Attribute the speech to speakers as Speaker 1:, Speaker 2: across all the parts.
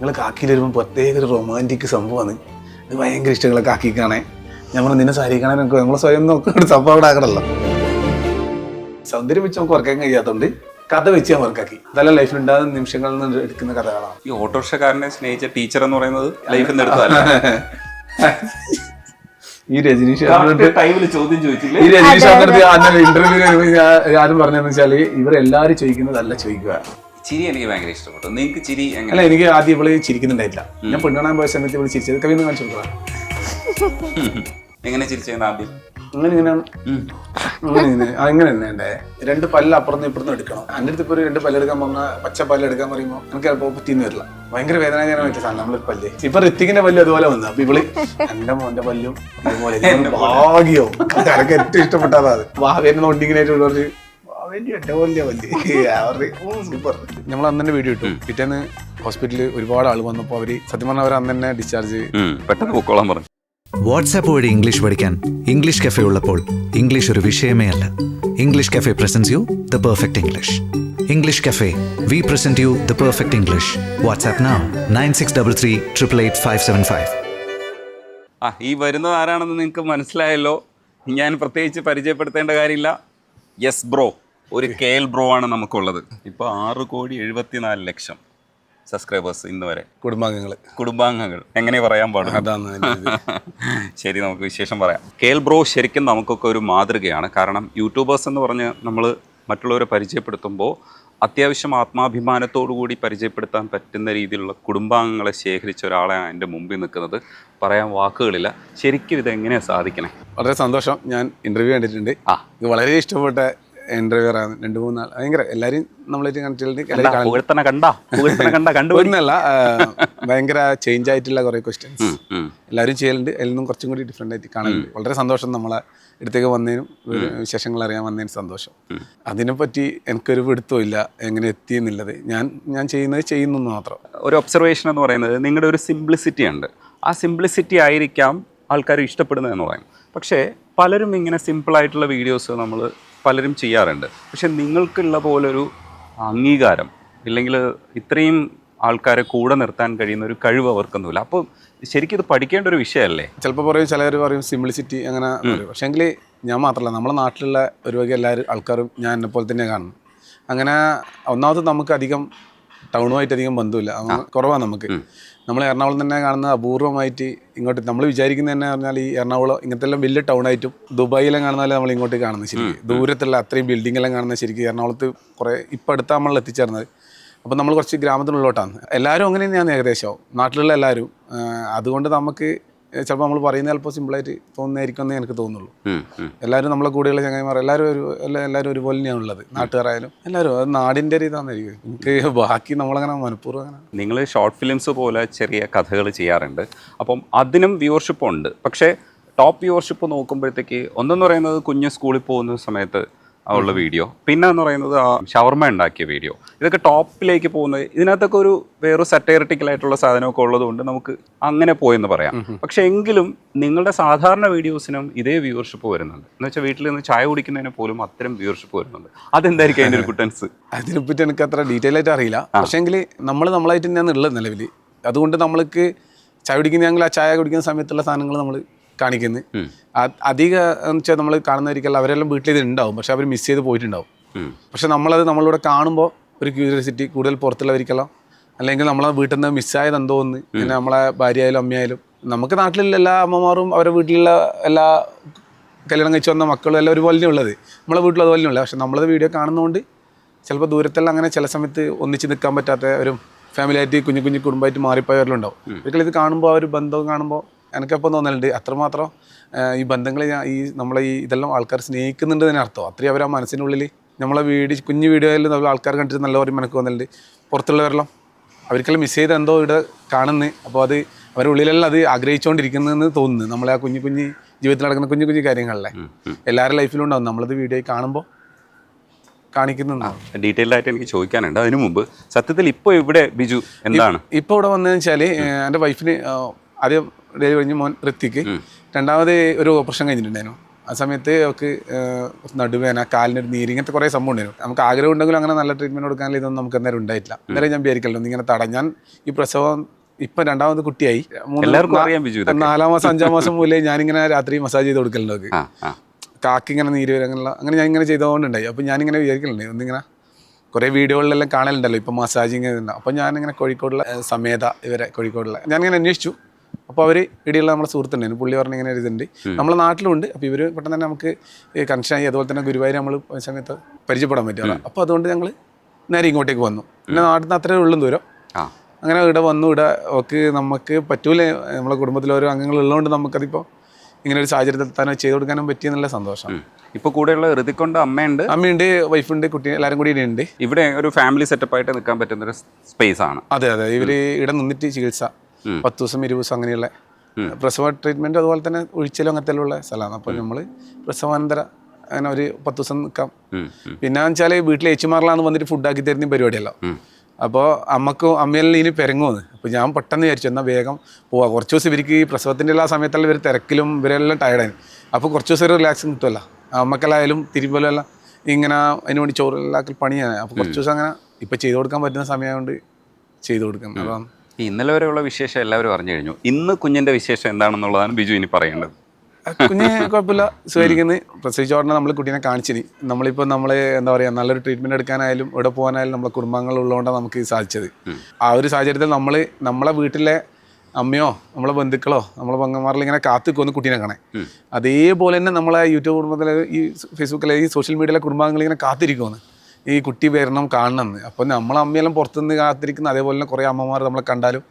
Speaker 1: നിങ്ങൾ കാക്കിയിൽ വരുമ്പോൾ പ്രത്യേക ഒരു റൊമാൻറ്റിക് സംഭവമാണ്. ഇത് ഭയങ്കര ഇഷ്ടം നിങ്ങളെ കാക്കിക്കാണേ. നമ്മൾ നിന്നെ സാരി കാണാൻ നമുക്ക് നമ്മളെ സ്വയം നോക്കുന്ന സംഭവം അവിടെ ആകണമല്ലോ. സൗന്ദര്യം വെച്ച് നമുക്ക് വർക്കാൻ കഴിയാത്തതുകൊണ്ട് കഥ വെച്ച് ഞാൻ വർക്കാക്കി. അതെല്ലാം ലൈഫിൽ ഉണ്ടാകുന്ന നിമിഷങ്ങളിൽ നിന്ന് എടുക്കുന്ന കഥകളാണ്.
Speaker 2: ഈ ഓട്ടോറിക്ഷക്കാരനെ സ്നേഹിച്ച ടീച്ചർ എന്ന് പറയുന്നത് ലൈഫിൽ നിന്ന് എടുത്തതല്ല.
Speaker 1: ഈ രജനീഷ്
Speaker 2: ചോദ്യം ചോദിച്ചില്ലേ?
Speaker 1: ഈ രജനീഷ് ഇന്റർവ്യൂ ആരും പറഞ്ഞതെന്ന് വെച്ചാല് ഇവരെല്ലാരും ചോദിക്കുന്നതല്ല ചോദിക്കുക.
Speaker 2: ചിരി എനിക്ക് ഭയങ്കര ഇഷ്ടപ്പെട്ടു. നിങ്ങൾക്ക് ചിരി
Speaker 1: അല്ല, എനിക്ക് ആദ്യം ഇവള് ചിരിക്കുന്നുണ്ടായില്ല. ഞാൻ പെണ്ണാൻ പോയ സമയത്ത് ഇവള് ചിരിച്ചത് കവി ഒന്ന് കാണിച്ചു കൊടുക്കാം.
Speaker 2: എങ്ങനെ ചിരിച്ചത് ആദ്യം?
Speaker 1: അങ്ങനെ തന്നെ രണ്ട് പല്ല് അപ്പുറത്തും ഇപ്പുറത്തും എടുക്കണം. എൻ്റെ അടുത്ത് ഇപ്പോൾ ഒരു രണ്ട് പല്ലെടുക്കാൻ പറഞ്ഞാൽ പച്ച പല്ല് എടുക്കാൻ പറയുമ്പോൾ എനിക്ക് ചിലപ്പോൾ കുത്തിന്ന് വരില്ല. ഭയങ്കര വേദനാജനകമായിട്ട് സാധനം നമ്മളൊരു പല്ല്. ഇപ്പൊ ഋത്തിക്കിന്റെ പല്ല് അതുപോലെ വന്നു. അപ്പൊ ഇവള് എന്റെ മോന്റെ പല്ലും അതുപോലെ ഭാഗ്യോ എനിക്ക് ഏറ്റവും ഇഷ്ടപ്പെട്ടതാണ് അത്. വാവേനെ നോണ്ടിങ്ങനായിട്ട് സൂപ്പർ. നമ്മൾ അന്ന് തന്നെ വീഡിയോ ഇട്ടു. പിറ്റേന്ന് ഹോസ്പിറ്റലിൽ ഒരുപാട് ആൾ വന്നപ്പോൾ അവര് സത്യം പറഞ്ഞാൽ അവർ അന്ന് തന്നെ ഡിസ്ചാർജ്
Speaker 2: പെട്ടെന്ന് പൊക്കോളാൻ പറഞ്ഞു.
Speaker 3: വാട്സാപ്പ് വഴി ഇംഗ്ലീഷ് പഠിക്കാൻ ഇംഗ്ലീഷ് കഫേ ഉള്ളപ്പോൾ ഇംഗ്ലീഷ് ഒരു വിഷയമേ അല്ല. English cafe presents you the perfect English. English cafe, we present you the perfect English. WhatsApp now 9633388575.
Speaker 2: ഈ വരുന്നത് ആരാണെന്ന് നിങ്ങൾക്ക് മനസ്സിലായല്ലോ. ഞാൻ പ്രത്യേകിച്ച് പരിചയപ്പെടുത്തേണ്ട കാര്യമില്ല. യെസ് ബ്രോ, ഒരു KL ബ്രോ ആണ് നമുക്കുള്ളത്. ഇപ്പോൾ 6,74,00,000 സബ്സ്ക്രൈബേഴ്സ് ഇന്ന് വരെ. കുടുംബാംഗങ്ങൾ എങ്ങനെ പറയാൻ പാടില്ല. ശരി, നമുക്ക് വിശേഷം പറയാം. KL ബ്രോ ശരിക്കും നമുക്കൊക്കെ ഒരു മാതൃകയാണ്. കാരണം യൂട്യൂബേഴ്സ് എന്ന് പറഞ്ഞ് നമ്മൾ മറ്റുള്ളവരെ പരിചയപ്പെടുത്തുമ്പോൾ അത്യാവശ്യം ആത്മാഭിമാനത്തോടു കൂടി പരിചയപ്പെടുത്താൻ പറ്റുന്ന രീതിയിലുള്ള കുടുംബാംഗങ്ങളെ ശേഖരിച്ച ഒരാളാണ് എൻ്റെ മുമ്പിൽ നിൽക്കുന്നത്. പറയാൻ വാക്കുകളില്ല. ശരിക്കും ഇതെങ്ങനെയാണ് സാധിക്കണേ?
Speaker 1: വളരെ സന്തോഷം. ഞാൻ ഇന്റർവ്യൂ കണ്ടിട്ടുണ്ട്. വളരെ ഇഷ്ടപ്പെട്ട ഇന്റർവ്യൂ ആണ്. 2-3 നാൾ ഭയങ്കര എല്ലാവരും നമ്മളായിട്ട് കണ്ടിട്ടുണ്ടെന്നല്ല, ഭയങ്കര ചേഞ്ച് ആയിട്ടുള്ള കുറെ ക്വസ്റ്റ്യൻസ് എല്ലാവരും ചെയ്യലുണ്ട്. അതിൽ നിന്നും കുറച്ചും കൂടി ഡിഫറെന്റ് ആയിട്ട് കാണുന്നുണ്ട്. വളരെ സന്തോഷം. നമ്മളെ അടുത്തേക്ക് വന്നതിനും വിശേഷങ്ങൾ അറിയാൻ വന്നതിനും സന്തോഷം. അതിനെപ്പറ്റി എനിക്കൊരു പിടുത്തമില്ല എങ്ങനെ എത്തി എന്നുള്ളത്. ഞാൻ ചെയ്യുന്നു മാത്രം.
Speaker 2: ഒരു ഒബ്സർവേഷൻ എന്ന് പറയുന്നത് നിങ്ങളുടെ ഒരു സിംപ്ലിസിറ്റി ഉണ്ട്. ആ സിംപ്ലിസിറ്റി ആയിരിക്കാം ആൾക്കാർ ഇഷ്ടപ്പെടുന്നതെന്ന് പറയും. പക്ഷേ പലരും ഇങ്ങനെ സിമ്പിളായിട്ടുള്ള വീഡിയോസ് നമ്മൾ പലരും ചെയ്യാറുണ്ട്. പക്ഷെ നിങ്ങൾക്കുള്ള പോലൊരു അംഗീകാരം ഇല്ലെങ്കിൽ ഇത്രയും ആൾക്കാരെ കൂടെ നിർത്താൻ കഴിയുന്ന ഒരു കഴിവ് അവർക്കൊന്നുമില്ല. അപ്പോൾ ശരിക്കും ഇത് പഠിക്കേണ്ട ഒരു വിഷയമല്ലേ?
Speaker 1: ചിലപ്പോൾ പറയും, ചിലർ പറയും സിംപ്ലിസിറ്റി അങ്ങനെ പറയും. പക്ഷേ എങ്കിൽ ഞാൻ മാത്രമല്ല, നമ്മുടെ നാട്ടിലുള്ള ഒരു വക എല്ലാവരും ആൾക്കാരും ഞാൻ എന്നെപ്പോലെ തന്നെ കാണുന്നു. അങ്ങനെ ഒന്നാമത് നമുക്ക് അധികം ടൗണുമായിട്ട് അധികം ബന്ധമില്ല, കുറവാണ് നമുക്ക്. നമ്മൾ എറണാകുളം തന്നെ കാണുന്ന അപൂർവമായിട്ട് ഇങ്ങോട്ട് നമ്മൾ വിചാരിക്കുന്നത് തന്നെ പറഞ്ഞാൽ ഈ എറണാകുളം ഇങ്ങനത്തെ എല്ലാം വലിയ ടൗണായിട്ടും ദുബായിലെല്ലാം കാണുന്നാലും നമ്മൾ ഇങ്ങോട്ട് കാണുന്നത്. ശരിക്കും ദൂരത്തുള്ള അത്രയും ബിൽഡിംഗ് എല്ലാം കാണുന്നത് ശരിക്കും എറണാകുളത്ത് കുറേ ഇപ്പം അടുത്താണ് നമ്മൾ എത്തിച്ചേർന്നത്. അപ്പം നമ്മൾ കുറച്ച് ഗ്രാമത്തിനുള്ളോട്ടാണ്. എല്ലാവരും അങ്ങനെ തന്നെയാണ് ഏകദേശം നാട്ടിലുള്ള എല്ലാവരും. അതുകൊണ്ട് നമുക്ക് ചിലപ്പോൾ നമ്മൾ പറയുന്നത് ചിലപ്പോൾ സിമ്പിളായിട്ട് തോന്നുന്നതായിരിക്കും എന്നേ എനിക്ക് തോന്നുള്ളൂ. എല്ലാവരും നമ്മളെ കൂടെയുള്ള ചങ്ങായിമാർ എല്ലാവരും ഒരുപോലെ തന്നെയാണ് ഉള്ളത്. നാട്ടുകാരായാലും എല്ലാവരും അത് നാടിൻ്റെ ഒരു ഇതാണെന്നായിരിക്കും. എനിക്ക് ബാക്കി നമ്മളങ്ങനെ മനഃപൂർവ്വം അങ്ങനെ.
Speaker 2: നിങ്ങൾ ഷോർട്ട് ഫിലിംസ് പോലെ ചെറിയ കഥകൾ ചെയ്യാറുണ്ട്. അപ്പം അതിനും വ്യൂവർഷിപ്പ് ഉണ്ട്. പക്ഷേ ടോപ്പ് വ്യൂവർഷിപ്പ് നോക്കുമ്പോഴത്തേക്ക് ഒന്നെന്ന് പറയുന്നത് കുഞ്ഞ് സ്കൂളിൽ പോകുന്ന സമയത്ത് ഉള്ള വീഡിയോ, പിന്നെ എന്ന് പറയുന്നത് ഷവർമ ഉണ്ടാക്കിയ വീഡിയോ. ഇതൊക്കെ ടോപ്പിലേക്ക് പോകുന്നത് ഇതിനകത്തൊക്കെ ഒരു വേറെ സറ്റയറിറ്റിക്കലായിട്ടുള്ള സാധനമൊക്കെ ഉള്ളതുകൊണ്ട് നമുക്ക് അങ്ങനെ പോയെന്ന് പറയാം. പക്ഷെ എങ്കിലും നിങ്ങളുടെ സാധാരണ വീഡിയോസിനും ഇതേ വ്യൂവർഷിപ്പ് വരുന്നുണ്ട്. എന്ന് വെച്ചാൽ വീട്ടിൽ നിന്ന് ചായ കുടിക്കുന്നതിന് പോലും അത്തരം വ്യൂവർഷിപ്പ് വരുന്നുണ്ട്. അതെന്തായിരിക്കും അതിൻ്റെ ഒരു കുട്ടൻസ്?
Speaker 1: അതിനെപ്പറ്റി എനിക്ക് അത്ര ഡീറ്റെയിൽ ആയിട്ട് അറിയില്ല. പക്ഷേ എങ്കിൽ നമ്മളായിട്ട് തന്നെയാണ് ഉള്ളത് നിലവിൽ. അതുകൊണ്ട് നമ്മൾക്ക് ചായ കുടിക്കുന്ന ആ ചായ കുടിക്കുന്ന സമയത്തുള്ള സാധനങ്ങൾ നമ്മൾ കാണിക്കുന്നത്. അധികം എന്ന് വെച്ചാൽ നമ്മൾ കാണുന്നവരിക്കല്ല, അവരെല്ലാം വീട്ടിൽ ഇത് ഉണ്ടാവും, പക്ഷെ അവർ മിസ് ചെയ്ത് പോയിട്ടുണ്ടാവും. പക്ഷെ നമ്മളത് നമ്മളിവിടെ കാണുമ്പോൾ ഒരു ക്യൂരിയോസിറ്റി കൂടുതൽ പുറത്തുള്ളവർക്കെല്ലാം, അല്ലെങ്കിൽ നമ്മളെ വീട്ടിൽ നിന്ന് മിസ്സായത് എന്തോ ഒന്ന്. പിന്നെ നമ്മളെ ഭാര്യയായാലും അമ്മയായാലും നമുക്ക് നാട്ടിലുള്ള എല്ലാ അമ്മമാരും അവരുടെ വീട്ടിലുള്ള എല്ലാ കല്യാണം കഴിച്ച് വന്ന മക്കളും എല്ലാം ഒരുപോലെ ഉള്ളത്. നമ്മളെ വീട്ടിൽ അതുപോലെ ഉള്ളത്. പക്ഷെ നമ്മളത് വീഡിയോ കാണുന്നതുകൊണ്ട് ചിലപ്പോൾ ദൂരത്തെല്ലാം അങ്ങനെ ചില സമയത്ത് ഒന്നിച്ച് നിൽക്കാൻ പറ്റാത്ത ഒരു ഫാമിലിയായിട്ട് കുഞ്ഞു കുടുംബമായിട്ട് മാറിപ്പോയവരെല്ലാം ഉണ്ടാവും. ഒരിക്കലും ഇത് കാണുമ്പോൾ ആ ഒരു ബന്ധം കാണുമ്പോൾ എനിക്കപ്പം തോന്നലുണ്ട് അത്രമാത്രം ഈ ബന്ധങ്ങളെ നമ്മളെ ഇതെല്ലാം ആൾക്കാർ സ്നേഹിക്കുന്നുണ്ട് തന്നെ അർത്ഥം. അത്രയും അവർ ആ മനസ്സിനുള്ളിൽ നമ്മളെ കുഞ്ഞു വീഡിയോയിൽ നമ്മൾ ആൾക്കാർ കണ്ടിട്ട് നല്ല പറയും എനിക്ക് തോന്നലുണ്ട്. പുറത്തുള്ളവരെല്ലാം അവർക്കെല്ലാം മിസ് ചെയ്ത് എന്തോ ഇവിടെ കാണുന്നത്. അപ്പോൾ അത് അവരുടെ ഉള്ളിലെല്ലാം അത് ആഗ്രഹിച്ചുകൊണ്ടിരിക്കുന്നതെന്ന് തോന്നുന്നു. നമ്മളെ ആ കുഞ്ഞു ജീവിതത്തിൽ നടക്കുന്ന കുഞ്ഞു കാര്യങ്ങളല്ലേ എല്ലാവരുടെ ലൈഫിലും ഉണ്ടാവും. നമ്മളത് വീഡിയോ കാണുമ്പോൾ കാണിക്കുന്നുണ്ടാവും.
Speaker 2: ഡീറ്റെയിൽഡ് ആയിട്ട് എനിക്ക് ചോദിക്കാനുണ്ട്. അതിനു മുമ്പ് സത്യത്തിൽ ഇപ്പോൾ ഇവിടെ ബിജു എന്താണ്
Speaker 1: ഇപ്പോൾ ഇവിടെ വന്നതെന്ന് വെച്ചാൽ എൻ്റെ വൈഫിന് ആദ്യം ഡെലിവറി കഴിഞ്ഞ് മോൻ ഋത്തിക്ക്, രണ്ടാമത് ഒരു ഓപ്പറേഷൻ കഴിഞ്ഞിട്ടുണ്ടായിരുന്നു. ആ സമയത്ത് അവർക്ക് നടുവേന, കാലിനൊരു നീര്, ഇങ്ങനത്തെ കുറേ സംഭവം ഉണ്ടായിരുന്നു. നമുക്ക് ആഗ്രഹം ഉണ്ടെങ്കിലും അങ്ങനെ നല്ല ട്രീറ്റ്മെൻറ്റ് കൊടുക്കാനുള്ള ഇതൊന്നും നമുക്ക് അന്നേരം ഉണ്ടായിട്ടില്ല. അന്നേരം ഞാൻ വിചാരിക്കല്ലോ ഇങ്ങനെ ഞാൻ ഈ പ്രസവം ഇപ്പം 2ാമത് കുട്ടിയായി, 4 മാസം 5 മാസം മുതലേ ഞാനിങ്ങനെ രാത്രി മസാജ് ചെയ്ത് കൊടുക്കലുണ്ട് അവർക്ക്. കാക്കിങ്ങനെ നീര് വരങ്ങനുള്ള അങ്ങനെ ഞാൻ ഇങ്ങനെ ചെയ്തുകൊണ്ടുണ്ടായി. അപ്പോൾ ഞാനിങ്ങനെ വിചാരിക്കലുണ്ട് ഒന്നിങ്ങനെ കുറേ വീഡിയോകളിലെല്ലാം കാണലുണ്ടല്ലോ ഇപ്പോൾ മസാജിങ് ഉണ്ടാവും. അപ്പോൾ ഞാനിങ്ങനെ കോഴിക്കോടുള്ള സമേത ഇവരെ കോഴിക്കോടുള്ള ഞാനിങ്ങനെ അന്വേഷിച്ചു. അപ്പോൾ അവർ ഇവിടെയുള്ള നമ്മളെ സുഹൃത്തുണ്ടായിരുന്നു, പുള്ളി പറഞ്ഞ ഇങ്ങനെ ഒരു ഇതുണ്ട് നമ്മളെ നാട്ടിലുണ്ട്. അപ്പോൾ ഇവർ പെട്ടെന്ന് തന്നെ നമുക്ക് കണക്ഷനായി. അതുപോലെ തന്നെ ഗുരുവായൂർ നമ്മൾ സമയത്ത് പരിചയപ്പെടാൻ പറ്റുമല്ലോ. അപ്പോൾ അതുകൊണ്ട് ഞങ്ങൾ നേരെ ഇങ്ങോട്ടേക്ക് വന്നു. പിന്നെ നാട്ടിൽ നിന്ന് അത്രേ ഉള്ളൂ ദൂരം. അങ്ങനെ ഇവിടെ വന്നു. ഇവിടെ നമുക്ക് പറ്റൂല, നമ്മളെ കുടുംബത്തിൽ ഓരോ അംഗങ്ങളുള്ളതുകൊണ്ട് നമുക്കതിപ്പോൾ ഇങ്ങനെ ഒരു സാഹചര്യത്തിൽ തന്നെ ചെയ്ത് കൊടുക്കാനും പറ്റിയെന്നുള്ള സന്തോഷം.
Speaker 2: ഇപ്പോൾ കൂടെയുള്ള ഋതിക്കൊണ്ട്
Speaker 1: അമ്മയുണ്ട്, വൈഫുണ്ട്, കുട്ടി എല്ലാവരും കൂടി ഉണ്ട്.
Speaker 2: ഇവിടെ ഒരു ഫാമിലി സെറ്റപ്പായിട്ട് നിൽക്കാൻ പറ്റുന്നൊരു സ്പേസ് ആണ്.
Speaker 1: അതെ. ഇവർ ഇവിടെ നിന്നിട്ട് ചികിത്സ 10 ദിവസം 20 ദിവസം അങ്ങനെയുള്ള പ്രസവ ട്രീറ്റ്മെൻറ്റ് അതുപോലെ തന്നെ ഒഴിച്ചലും അങ്ങനത്തെയുള്ള സ്ഥലമാണ്. അപ്പോൾ നമ്മൾ പ്രസവാനന്തര അങ്ങനെ ഒരു 10 ദിവസം നിൽക്കാം. പിന്നെ വെച്ചാൽ വീട്ടിൽ ഏച്ചിമാറിലാന്ന് വന്നിട്ട് ഫുഡാക്കി തരുന്ന പരിപാടിയല്ലോ. അപ്പോൾ അമ്മയെല്ലാം ഇനി പെരങ്ങുമെന്ന്. അപ്പോൾ ഞാൻ പെട്ടെന്ന് വിചാരിച്ചു എന്നാൽ വേഗം പോവാം. കുറച്ച് ദിവസം ഇവർക്ക് ഈ പ്രസവത്തിൻ്റെ എല്ലാ സമയത്തെല്ലാം ഇവർ തിരക്കിലും ഇവരെല്ലാം ടയർഡായിരുന്നു. അപ്പോൾ കുറച്ച് ദിവസം ഒരു റിലാക്സ് കിട്ടുമല്ലോ. അമ്മക്കെല്ലായാലും തിരുമ്പലെല്ലാം ഇങ്ങനെ അതിന് വേണ്ടി ചോറെല്ലാക്കൽ പണിയാണ്. അപ്പോൾ കുറച്ച് ദിവസം അങ്ങനെ ഇപ്പോൾ ചെയ്ത് കൊടുക്കാൻ പറ്റുന്ന സമയമായതുകൊണ്ട് ചെയ്ത് കൊടുക്കുന്നത്. അപ്പം
Speaker 2: ഇന്നലെ വരെയുള്ള വിശേഷം എല്ലാവരും അറിഞ്ഞു കഴിഞ്ഞു. ഇന്ന് കുഞ്ഞിൻ്റെ വിശേഷം എന്താണെന്നുള്ളതാണ് ബിജു ഇനി പറയേണ്ടത്.
Speaker 1: കുഞ്ഞ് കുഴപ്പമില്ല, സുഖമായിരിക്കുന്നത്. പ്രസവിച്ച ഉടനെ നമ്മൾ കുട്ടീനെ കാണിച്ചിന്. നമ്മളിപ്പോൾ എന്താ പറയുക, നല്ലൊരു ട്രീറ്റ്മെൻറ്റ് എടുക്കാനായാലും ഇവിടെ പോകാനായാലും നമ്മളെ കുടുംബങ്ങളുള്ളതുകൊണ്ടാണ് നമുക്ക് സാധിച്ചത്. ആ ഒരു സാഹചര്യത്തിൽ നമ്മളെ വീട്ടിലെ അമ്മയോ നമ്മളെ ബന്ധുക്കളോ നമ്മളെ പങ്കന്മാരിൽ ഇങ്ങനെ കാത്തുനിൽക്കുമെന്ന് കുട്ടീനെ കാണാൻ. അതേപോലെ തന്നെ നമ്മളെ യൂട്യൂബ് കുടുംബത്തിലെ ഈ ഫേസ്ബുക്കിലെ ഈ സോഷ്യൽ മീഡിയയിലെ കുടുംബാംഗങ്ങൾ ഇങ്ങനെ കാത്തിരിക്കുമെന്ന് ഈ കുട്ടി വരണം കാണണമെന്ന്. അപ്പോൾ നമ്മളെ അമ്മയെല്ലാം പുറത്തുനിന്ന് കാത്തിരിക്കുന്ന അതേപോലെ തന്നെ കുറേ അമ്മമാർ നമ്മളെ കണ്ടാലും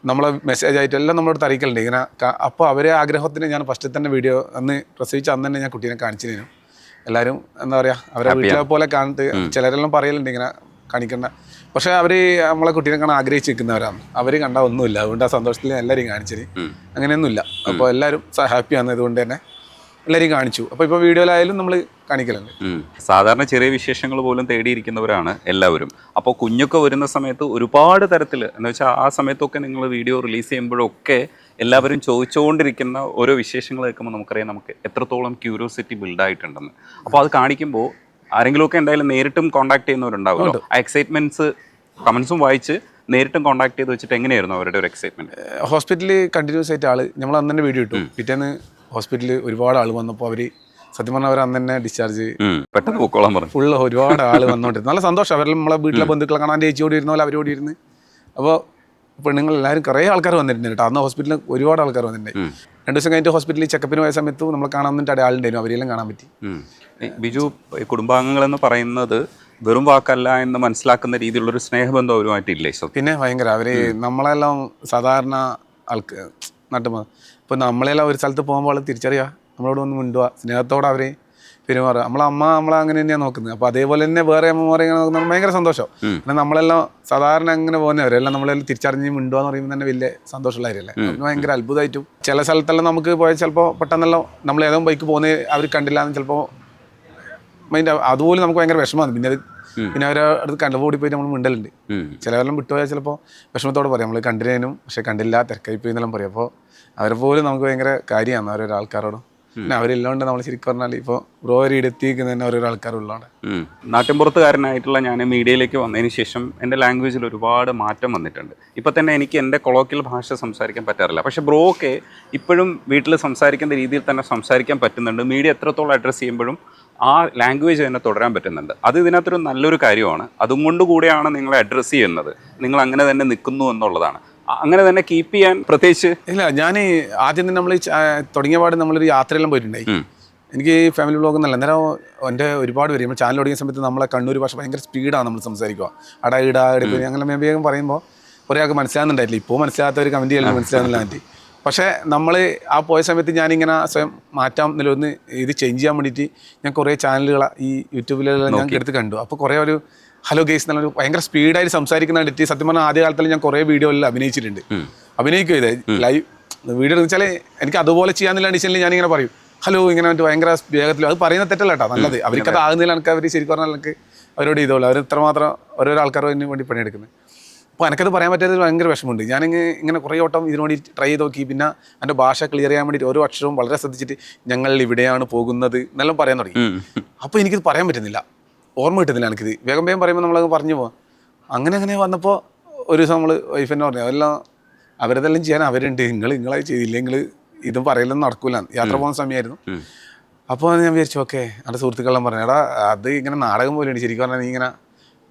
Speaker 1: നമ്മളെ മെസ്സേജ് ആയിട്ട് എല്ലാം നമ്മളോട് അറിയിക്കലുണ്ട് ഇങ്ങനെ. അപ്പോൾ അവരെ ആഗ്രഹത്തിന് ഞാൻ ഫസ്റ്റ് തന്നെ വീഡിയോ അന്ന് പ്രസവിച്ച അന്ന് തന്നെ ഞാൻ കുട്ടീനെ കാണിച്ചിരുന്നു. എല്ലാവരും എന്താ പറയുക അവരെ വീട്ടിലെ പോലെ കാണിട്ട് ചിലരെല്ലാം പറയലുണ്ട് ഇങ്ങനെ കാണിക്കേണ്ട. പക്ഷേ അവർ നമ്മളെ കുട്ടീനെ കാണാൻ ആഗ്രഹിച്ച് നിൽക്കുന്നവരാണ്. അവർ കണ്ടാൽ ഒന്നുമില്ല. അതുകൊണ്ട് ആ സന്തോഷത്തിൽ എല്ലാവരും കാണിച്ചിന്. അങ്ങനെയൊന്നുമില്ല. അപ്പോൾ എല്ലാവരും ഹാപ്പിയാണ്. അതുകൊണ്ട് തന്നെ എല്ലാവരും കാണിച്ചു. അപ്പോൾ ഇപ്പോൾ വീഡിയോയിലായാലും നമ്മൾ കാണിക്കലുണ്ട്.
Speaker 2: സാധാരണ ചെറിയ വിശേഷങ്ങൾ പോലും തേടിയിരിക്കുന്നവരാണ് എല്ലാവരും. അപ്പോൾ കുഞ്ഞൊക്കെ വരുന്ന സമയത്ത് ഒരുപാട് തരത്തിൽ എന്ന് വെച്ചാൽ ആ സമയത്തൊക്കെ നിങ്ങൾ വീഡിയോ റിലീസ് ചെയ്യുമ്പോഴൊക്കെ എല്ലാവരും ചോദിച്ചുകൊണ്ടിരിക്കുന്ന ഓരോ വിശേഷങ്ങൾ കേൾക്കുമ്പോൾ നമുക്കറിയാം നമുക്ക് എത്രത്തോളം ക്യൂരിയോസിറ്റി ബിൽഡായിട്ടുണ്ടെന്ന്. അപ്പോൾ അത് കാണിക്കുമ്പോൾ ആരെങ്കിലുമൊക്കെ എന്തായാലും നേരിട്ടും കോൺടാക്ട് ചെയ്യുന്നവരുണ്ടാവുമല്ലോ. ആ എക്സൈറ്റ്മെൻറ്റ്സ് കമൻസും വായിച്ച് നേരിട്ടും കോൺടാക്ട് ചെയ്ത് വെച്ചിട്ട് എങ്ങനെയായിരുന്നു അവരുടെ ഒരു എക്സൈറ്റ്മെൻറ്റ്?
Speaker 1: ഹോസ്പിറ്റലിൽ കണ്ടിന്യൂസ് ആയിട്ട് നമ്മൾ അന്ന് തന്നെ വീഡിയോ ഇട്ടു. പിറ്റേന്ന് ഹോസ്പിറ്റലിൽ ഒരുപാട് ആൾ വന്നപ്പോൾ അവർ സത്യം പറഞ്ഞാൽ അവർ അന്ന് തന്നെ ഡിസ്ചാർജ്
Speaker 2: പെട്ടെന്ന് പൊക്കോളാൻ പറഞ്ഞു.
Speaker 1: ഫുള്ള് ഒരുപാട് ആൾ വന്നുകൊണ്ടിരുന്നു. നല്ല സന്തോഷം. അവരെല്ലാം നമ്മളെ വീട്ടിലെ ബന്ധുക്കളെ കാണാൻ ചേച്ചിയോട് ഇരുന്ന പോലെ അവരോട് ഇരുന്ന്. അപ്പോൾ പെണ്ണുങ്ങൾ എല്ലാവരും കുറേ ആൾക്കാർ വന്നിട്ടുണ്ട് കേട്ടോ. അന്ന് ഹോസ്പിറ്റലിൽ ഒരുപാട് ആൾക്കാർ വന്നിട്ടുണ്ട്. 2 ദിവസം കഴിഞ്ഞിട്ട് ഹോസ്പിറ്റലിൽ ചെക്കപ്പിന് പോയ സമയത്ത് നമ്മൾ കാണാൻ വേണ്ടിയിട്ട് ആളുണ്ടായിരുന്നു. അവരെല്ലാം കാണാൻ പറ്റി.
Speaker 2: ബിജു, കുടുംബാംഗങ്ങളെന്ന് പറയുന്നത് വെറും വാക്കല്ല എന്ന് മനസ്സിലാക്കുന്ന രീതിയിലുള്ളൊരു സ്നേഹബന്ധം അവരുമായിട്ടില്ലേ?
Speaker 1: പിന്നെ ഭയങ്കര അവർ നമ്മളെല്ലാം സാധാരണ നാട്ടുമ്പോൾ ഇപ്പോൾ നമ്മളെല്ലാം ഒരു സ്ഥലത്ത് പോകുമ്പോൾ തിരിച്ചറിയുക, നമ്മളോട് ഒന്ന് മിണ്ടുക, സ്നേഹത്തോടെ അവർ പെരുമാറുക. നമ്മളെ അങ്ങനെ തന്നെയാണ് നോക്കുന്നത്. അപ്പോൾ അതേപോലെ തന്നെ വേറെ അമ്മമാരെ ഇങ്ങനെ നോക്കുന്നത് ഭയങ്കര സന്തോഷം. പിന്നെ നമ്മളെല്ലാം സാധാരണ അങ്ങനെ പോകുന്നവരെല്ലാം നമ്മളെല്ലാം തിരിച്ചറിഞ്ഞ് മിണ്ടുക എന്ന് പറയുമ്പോൾ തന്നെ വലിയ സന്തോഷമുള്ള കാര്യമല്ലേ. അതിന് ഭയങ്കര അത്ഭുതമായിട്ടും ചില സ്ഥലത്തെല്ലാം നമുക്ക് പോയാൽ ചിലപ്പോൾ പെട്ടെന്നെല്ലാം നമ്മൾ ഏതോ ബൈക്ക് പോകുന്നത് അവർ കണ്ടില്ല എന്ന് ചിലപ്പോൾ മൈൻഡ് അതുപോലെ നമുക്ക് ഭയങ്കര വിഷമമാണ്. പിന്നെ അവരെ അടുത്ത് കണ്ടുപോടി പോയിട്ട് നമ്മൾ മിണ്ടലുണ്ട്. ചിലവരെല്ലാം വിട്ടുപോയാൽ ചിലപ്പോൾ വിഷമത്തോടെ പറയും നമ്മൾ കണ്ടിനേനും പക്ഷേ കണ്ടില്ല തിരക്കായി പോയി എന്നെല്ലാം പറയും. അപ്പോൾ അവരെ പോലും നമുക്ക് ഭയങ്കര കാര്യമാണ് ഓരോരോ ആൾക്കാരോടും. പിന്നെ അവരില്ലാണ്ട് നമ്മൾ ശരിക്കും പറഞ്ഞാൽ ഇപ്പോൾ ബ്രോവരി എത്തിയിരിക്കുന്ന തന്നെ ഓരോരോ ആൾക്കാരുള്ളതാണ്.
Speaker 2: നാട്ടിൻപുറത്തുകാരനായിട്ടുള്ള ഞാൻ മീഡിയയിലേക്ക് വന്നതിന് ശേഷം എൻ്റെ ലാംഗ്വേജിൽ ഒരുപാട് മാറ്റം വന്നിട്ടുണ്ട്. ഇപ്പം തന്നെ എനിക്ക് എൻ്റെ കൊളോക്കിയൽ ഭാഷ സംസാരിക്കാൻ പറ്റാറില്ല. പക്ഷേ ബ്രോക്ക് ഇപ്പോഴും വീട്ടിൽ സംസാരിക്കുന്ന രീതിയിൽ തന്നെ സംസാരിക്കാൻ പറ്റുന്നുണ്ട്. മീഡിയ എത്രത്തോളം അഡ്രസ്സ് ചെയ്യുമ്പോഴും ആ ലാംഗ്വേജ് തന്നെ തുടരാൻ പറ്റുന്നുണ്ട്. അത് ഇതിനകത്തൊരു നല്ലൊരു കാര്യമാണ്. അതുകൊണ്ട് കൂടെയാണ് നിങ്ങളെ അഡ്രസ്സ് ചെയ്യുന്നത്. നിങ്ങൾ അങ്ങനെ തന്നെ നിൽക്കുന്നു എന്നുള്ളതാണ്. അങ്ങനെ തന്നെ കീപ്പ് ചെയ്യാൻ പ്രത്യേകിച്ച്
Speaker 1: ഇല്ല. ഞാൻ ആദ്യം തന്നെ നമ്മൾ തുടങ്ങിയ പാട് നമ്മളൊരു യാത്രയെല്ലാം പോയിട്ടുണ്ടായി. എനിക്ക് ഫാമിലി വ്ളോഗ് എന്നല്ല അന്നേരം എൻ്റെ ഒരുപാട് പേര് നമ്മൾ ചാനൽ തുടങ്ങിയ സമയത്ത് നമ്മളെ കണ്ണൂർ ഭാഷ ഭയങ്കര സ്പീഡാണ് നമ്മൾ സംസാരിക്കുക. എടുപ്പ് അങ്ങനെ വേഗം പറയുമ്പോൾ കുറേ ആൾക്ക് മനസ്സിലാകുന്നുണ്ടായിട്ടില്ല. ഇപ്പോൾ മനസ്സിലാകാത്തവർ കമൻറ്റ് ചെയ്യാൻ മനസ്സിലാകുന്നില്ല ആൻറ്റി. പക്ഷേ നമ്മൾ ആ പോയ സമയത്ത് ഞാനിങ്ങനെ സ്വയം മാറ്റാം എന്നുള്ളൊന്ന് ഇത് ചേഞ്ച് ചെയ്യാൻ വേണ്ടിയിട്ട് ഞാൻ കുറേ ചാനലുകളെ ഈ യൂട്യൂബിലെല്ലാം ഞാൻ എടുത്ത് കണ്ടു. അപ്പോൾ കുറേ ഒരു ഹലോ ഗേസ് എന്നുള്ളൊരു ഭയങ്കര സ്പീഡായിട്ട് സംസാരിക്കുന്ന കണ്ടിട്ട് സത്യം പറഞ്ഞാൽ ആദ്യ കാലത്തിൽ ഞാൻ കുറേ വീഡിയോയിൽ അഭിനയിച്ചിട്ടുണ്ട്. അഭിനയിക്കും ഇത് ലൈവ് വീഡിയോ എന്ന് വെച്ചാൽ എനിക്ക് അതുപോലെ ചെയ്യാന്നുള്ള അഡീഷനിൽ ഞാനിങ്ങനെ പറയും ഹലോ ഇങ്ങനെ മറ്റു ഭയങ്കര വേഗത്തിൽ. അത് പറയുന്ന തെറ്റല്ല കേട്ടോ, നല്ലത്. അവർക്കത് ആകുന്നതിൽ എനിക്ക് അവർ ശരിക്കും പറഞ്ഞാൽ എനിക്ക് അവരോട് ചെയ്തോളൂ. അവർ ഇത്രമാത്രം ഓരോരോ ആൾക്കാർ അതിന് വേണ്ടി പണിയെടുക്കുന്നത്. അപ്പോൾ എനിക്കത് പറയാൻ പറ്റാത്തത് ഭയങ്കര വിഷമമുണ്ട്. ഇങ്ങനെ കുറേ വട്ടം ഇതിനു വേണ്ടി ട്രൈ ചെയ്ത് നോക്കി. പിന്നെ എൻ്റെ ഭാഷ ക്ലിയർ ചെയ്യാൻ വേണ്ടിയിട്ട് ഓരോ അക്ഷരവും വളരെ ശ്രദ്ധിച്ചിട്ട് ഞങ്ങൾ ഇവിടെയാണ് പോകുന്നത് എന്നെല്ലാം പറയാൻ തുടങ്ങി. അപ്പോൾ എനിക്കിത് പറയാൻ പറ്റുന്നില്ല, ഓർമ്മ കിട്ടുന്നില്ല എനിക്കിത്. വേഗം വേഗം പറയുമ്പോൾ നമ്മളത് പറഞ്ഞു പോകാം. അങ്ങനെ വന്നപ്പോൾ ഒരു ദിവസം നമ്മൾ വൈഫെന്നെ പറഞ്ഞു, അതെല്ലാം അവരതെല്ലാം ചെയ്യാൻ അവരുണ്ട്, നിങ്ങളത് ചെയ്തില്ലെങ്കിൽ ഇതും പറയലൊന്നും നടക്കൂല. യാത്ര പോകുന്ന സമയമായിരുന്നു. അപ്പോൾ ഞാൻ വിചാരിച്ചു ഓക്കെ, എൻ്റെ സുഹൃത്തുക്കളെല്ലാം പറഞ്ഞു, എടാ അത് ഇങ്ങനെ നാടകം പോലെയാണ്. ശരിക്കും പറഞ്ഞാൽ നീ ഇങ്ങനെ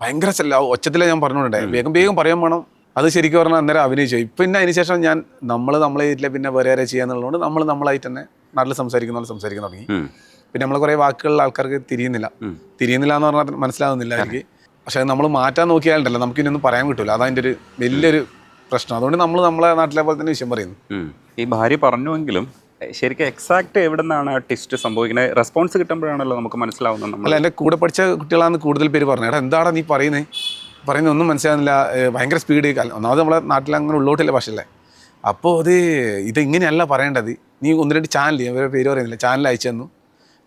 Speaker 1: ഭയങ്കര ഒച്ചത്തിലാണ് ഞാൻ പറഞ്ഞുകൊണ്ടേ, വേഗം പറയാൻ വേണം. അത് ശരിക്കും പറഞ്ഞാൽ അന്നേരം അഭിനയിച്ചു. ഇപ്പം പിന്നെ അതിന് ശേഷം ഞാൻ നമ്മളെ വീട്ടിലെ പിന്നെ വേറെ ആരെ ചെയ്യാന്നുള്ളതുകൊണ്ട് നമ്മളായിട്ട് തന്നെ നാട്ടിൽ സംസാരിക്കാൻ തുടങ്ങി. പിന്നെ നമ്മൾ കുറേ വാക്കുകളിൽ ആൾക്കാർക്ക് തിരിയുന്നില്ല എന്ന് പറഞ്ഞാൽ മനസ്സിലാവുന്നില്ല എനിക്ക്. പക്ഷേ നമ്മൾ മാറ്റാൻ നോക്കിയാലുണ്ടല്ലോ നമുക്ക് ഇനിയൊന്നും പറയാൻ കിട്ടില്ല. അതതിൻ്റെ ഒരു വലിയൊരു പ്രശ്നം. അതുകൊണ്ട് നമ്മളെ നാട്ടിലെ പോലെ തന്നെ വിഷയം പറയുന്നു.
Speaker 2: ഈ ഭാര്യ പറഞ്ഞുവെങ്കിലും ശരിക്കും എക്സാക്ട് എവിടെ നിന്നാണ് ആ ടെസ്റ്റ് സംഭവിക്കുന്നത്? റെസ്പോൺസ് കിട്ടുമ്പോഴാണല്ലോ നമുക്ക് മനസ്സിലാവുന്നത്.
Speaker 1: അല്ല, എൻ്റെ കൂടെ പഠിച്ച കുട്ടികളാണ് കൂടുതൽ പേര് പറഞ്ഞത്, എടാ എന്താടാ നീ പറയുന്നത് ഒന്നും മനസ്സിലാകുന്നില്ല, ഭയങ്കര സ്പീഡ്. ഒന്നാമത് നമ്മളെ നാട്ടിൽ അങ്ങനെ ഉള്ളോട്ടില്ല ഭാഷയല്ലേ. അപ്പോൾ ഇതിങ്ങനെയല്ല പറയേണ്ടത്, നീ 1-2 ചാനൽ, ഇവരുടെ പേര് പറയുന്നില്ല, ചാനൽ അയച്ചു തന്നു,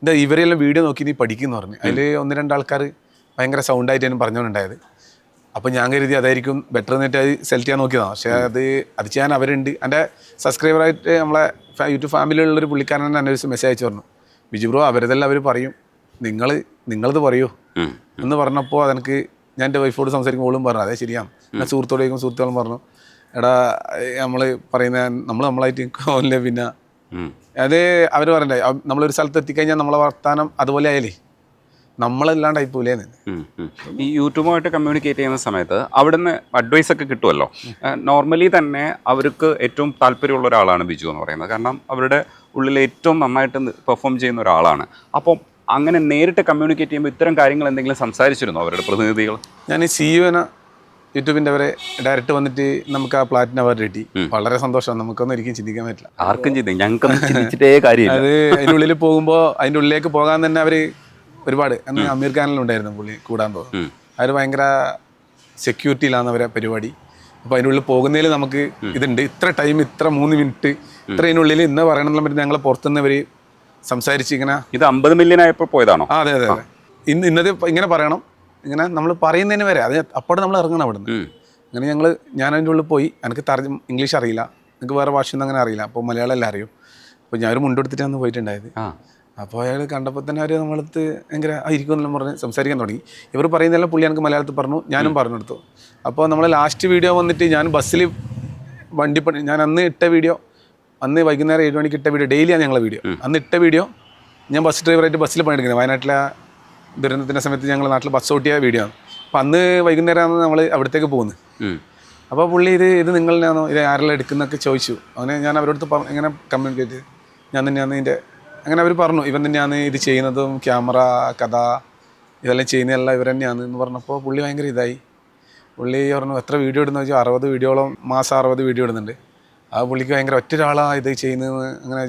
Speaker 1: എന്താ ഇവരെല്ലാം വീഡിയോ നോക്കി നീ പഠിക്കുന്നു പറഞ്ഞു. അതിൽ 1-2 ആൾക്കാർ ഭയങ്കര സൗണ്ടായിട്ട് ഞാൻ പറഞ്ഞുകൊണ്ടുണ്ടായത്. അപ്പോൾ ഞാൻ കരുതി അതായിരിക്കും ബെറ്റർ എന്നിട്ട് അത് സെലക്ട് ചെയ്യാൻ നോക്കിയതാണ്. പക്ഷേ അത് ചെയ്യാൻ അവരുണ്ട്. എൻ്റെ സബ്സ്ക്രൈബറായിട്ട് നമ്മളെ യൂട്യൂബ് ഫാമിലിയുള്ളൊരു പുള്ളിക്കാരൻ തന്നെ എൻ്റെ ഒരു മെസ്സേജ് അയച്ചു പറഞ്ഞു, ബിജു ബ്രോ അവരതെല്ലാം അവർ പറയും, നിങ്ങളത് പറയൂ എന്ന് പറഞ്ഞപ്പോൾ അതെനിക്ക് ഞാൻ എൻ്റെ വൈഫോട് സംസാരിക്കുമ്പോൾ ഓളും പറഞ്ഞു അതെ ശരിയാണ്. എൻ്റെ സുഹൃത്തുക്കളും പറഞ്ഞു, എടാ നമ്മൾ പറയുന്ന നമ്മളായിട്ട് ഓല്ലേ. പിന്നെ അത് അവർ പറയണ്ടേ, നമ്മളൊരു സ്ഥലത്ത് എത്തിക്കഴിഞ്ഞാൽ നമ്മളെ വർത്താനം അതുപോലെ ആയാലേ നമ്മളല്ലാണ്ടായി പോലേന്ന്.
Speaker 2: ഈ യൂട്യൂബുമായിട്ട് കമ്മ്യൂണിക്കേറ്റ് ചെയ്യുന്ന സമയത്ത് അവിടുന്ന് അഡ്വൈസ് ഒക്കെ കിട്ടുമല്ലോ. നോർമലി തന്നെ അവർക്ക് ഏറ്റവും താല്പര്യമുള്ള ഒരാളാണ് ബിജു എന്ന് പറയുന്നത്. കാരണം അവരുടെ ഉള്ളിൽ ഏറ്റവും നന്നായിട്ട് പെർഫോം ചെയ്യുന്ന ഒരാളാണ്. അപ്പം അങ്ങനെ നേരിട്ട് കമ്മ്യൂണിക്കേറ്റ് ചെയ്യുമ്പോൾ ഇത്തരം കാര്യങ്ങൾ എന്തെങ്കിലും സംസാരിച്ചിരുന്നോ അവരുടെ പ്രതിനിധികൾ?
Speaker 1: ഞാൻ സിഇഒനെ യൂട്യൂബിൻ്റെ അവരെ ഡയറക്റ്റ് വന്നിട്ട് നമുക്ക് ആ പ്ലാറ്റിനം അവാർഡ് കിട്ടി. വളരെ സന്തോഷമാണ്. നമുക്കൊന്നും ഒരിക്കലും ചിന്തിക്കാൻ പറ്റില്ല.
Speaker 2: ആർക്കും ഞങ്ങൾക്ക് ചിന്തിച്ചിട്ടേ കാര്യം.
Speaker 1: അത് അതിൻ്റെ ഉള്ളിൽ പോകുമ്പോൾ അതിൻ്റെ ഉള്ളിലേക്ക് പോകാൻ തന്നെ അവർ ഒരുപാട് അന്ന് അമീർ ഖാനിലും ഉണ്ടായിരുന്നു പുള്ളി കൂടാൻ പോകും. അവർ ഭയങ്കര സെക്യൂരിറ്റിയിലാണ് അവരെ പരിപാടി. അപ്പോൾ അതിൻ്റെ ഉള്ളിൽ പോകുന്നതിൽ നമുക്ക് ഇതുണ്ട്, ഇത്ര ടൈം, ഇത്ര 3 മിനിറ്റ്, ഇത്ര അതിനുള്ളിൽ ഇന്ന് പറയണം എന്നുള്ള പറ്റി ഞങ്ങൾ പുറത്തുനിന്ന് അവർ സംസാരിച്ച് ഇങ്ങനെ.
Speaker 2: ഇത് 50 മില്യൺ ആയപ്പോൾ പോയതാണോ?
Speaker 1: അതെ. ഇന്നത് ഇങ്ങനെ പറയണം, ഇങ്ങനെ നമ്മൾ പറയുന്നതിന് വരെ അത് അപ്പോഴും നമ്മൾ ഇറങ്ങണം അവിടെ നിന്ന്. അങ്ങനെ ഞാൻ അതിൻ്റെ ഉള്ളിൽ പോയി. എനിക്ക് ഇംഗ്ലീഷ് അറിയില്ല, എനിക്ക് വേറെ ഭാഷയൊന്നും അങ്ങനെ അറിയില്ല. അപ്പോൾ മലയാളം എല്ലാം അറിയും. അപ്പോൾ ഞാൻ ഒരു മുണ്ടെടുത്തിട്ടാണ് പോയിട്ടുണ്ടായത്. അപ്പോൾ അയാൾ കണ്ടപ്പോൾ തന്നെ അവർ നമ്മളടുത്ത് ഭയങ്കര ഇരിക്കുമെന്നെല്ലാം പറഞ്ഞ് സംസാരിക്കാൻ തുടങ്ങി. ഇവർ പറയുന്നതെല്ലാം പുള്ളി എനിക്ക് മലയാളത്തിൽ പറഞ്ഞു, ഞാനും പറഞ്ഞെടുത്തു. അപ്പോൾ നമ്മൾ ലാസ്റ്റ് വീഡിയോ വന്നിട്ട് ഞാൻ ബസ്സിൽ ഞാൻ അന്ന് ഇട്ട വീഡിയോ, അന്ന് വൈകുന്നേരം 7 മണിക്ക് ഇട്ട വീഡിയോ, ഡെയിലിയാണ് ഞങ്ങളെ വീഡിയോ. അന്ന് ഇട്ട വീഡിയോ ഞാൻ ബസ് ഡ്രൈവറായിട്ട് ബസ്സിൽ പണിയെടുക്കുന്നത്. വയനാട്ടിലെ ദുരന്തത്തിൻ്റെ സമയത്ത് ഞങ്ങൾ നാട്ടിൽ ബസ് ഓട്ടിയ വീഡിയോ ആണ്. അപ്പോൾ അന്ന് വൈകുന്നേരമാണ് നമ്മൾ അവിടത്തേക്ക് പോകുന്നത്. അപ്പോൾ പുള്ളി ഇത് നിങ്ങളിനാണോ, ഇത് ആരെല്ലാം എടുക്കുന്നൊക്കെ ചോദിച്ചു. അങ്ങനെ ഞാൻ അവരോട് ഇങ്ങനെ കമ്മ്യൂണിക്കേറ്റ് ചെയ്ത് ഞാൻ തന്നെയാണ് ഇതിൻ്റെ, അങ്ങനെ അവർ പറഞ്ഞു ഇവൻ തന്നെയാണ് ഇത് ചെയ്യുന്നതും, ക്യാമറ, കഥ ഇതെല്ലാം ചെയ്യുന്നതെല്ലാം ഇവർ തന്നെയാണ് എന്ന് പറഞ്ഞപ്പോൾ പുള്ളി ഭയങ്കര ഇതായി. പുള്ളി പറഞ്ഞു എത്ര വീഡിയോ ഇടുന്ന വെച്ചാൽ 60 വീഡിയോളം മാസം 60 വീഡിയോ ഇടുന്നുണ്ട്. ആ പുള്ളിക്ക് ഭയങ്കര ഒറ്റൊരാളാണ് ഇത് ചെയ്യുന്നത്. അങ്ങനെ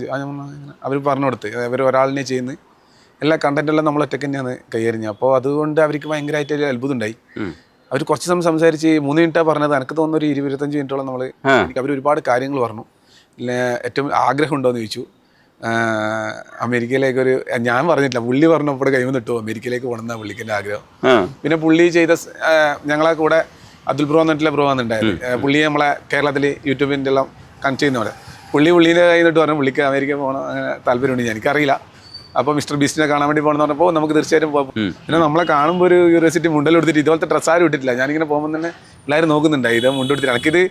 Speaker 1: അവർ പറഞ്ഞു കൊടുത്ത് അവർ ഒരാളിനെ ചെയ്യുന്നത്, എല്ലാ കണ്ടൻറ്റെല്ലാം നമ്മൾ ഒറ്റയ്ക്ക് തന്നെയാണ് കൈയറിഞ്ഞത്. അപ്പോൾ അതുകൊണ്ട് അവർക്ക് ഭയങ്കരമായിട്ട് ഒരു അത്ഭുതം ഉണ്ടായി. അവർ കുറച്ച് സമയം സംസാരിച്ച് 3 മിനിറ്റാണ് പറഞ്ഞത്. എനിക്ക് തോന്നുന്നു ഒരു 20-25 മിനിറ്റോളം അവർ ഒരുപാട് കാര്യങ്ങൾ പറഞ്ഞു. ഏറ്റവും ആഗ്രഹം ഉണ്ടോ എന്ന് ചോദിച്ചു. അമേരിക്കയിലേക്ക് ഞാൻ പറഞ്ഞിട്ടില്ല, പുള്ളി പറഞ്ഞപ്പോൾ കൈവന്നിട്ടു അമേരിക്കയിലേക്ക് പോകണമെന്ന പുള്ളിക്കിൻ്റെ ആഗ്രഹം. പിന്നെ പുള്ളി ചെയ്ത ഞങ്ങളെ കൂടെ അബ്ദുൽ ബ്രോ എന്നിട്ടുള്ള ബ്രോ വന്നിട്ടുണ്ടായിരുന്നു. പുള്ളി നമ്മളെ കേരളത്തിൽ യൂട്യൂബിൻ്റെ എല്ലാം കണക്ട് ചെയ്യുന്ന പോലെ പുള്ളീൻ്റെ കയ്യിൽ പറഞ്ഞു പുള്ളിക്ക് അമേരിക്ക പോകണം അങ്ങനെ താല്പര്യമുണ്ട്. എനിക്കറിയില്ല. അപ്പോൾ മിസ്റ്റർ ബീസ്റ്റിനെ കാണാൻ വേണ്ടി പോകണമെന്ന് പറഞ്ഞപ്പോൾ നമുക്ക് തീർച്ചയായിട്ടും പോകും. പിന്നെ നമ്മളെ കാണുമ്പോൾ ഒരു യൂണിവേഴ്സിറ്റി മുണ്ടെടുത്തിട്ട് ഇതുപോലത്തെ ഡ്രസ്സ് ആരും ഇട്ടിട്ടില്ല. ഞാനിങ്ങനെ പോകുമ്പോൾ തന്നെ എല്ലാവരും നോക്കുന്നുണ്ടായി ഇത് മുണ്ടെടുത്തിട്ട്. എനിക്കിത്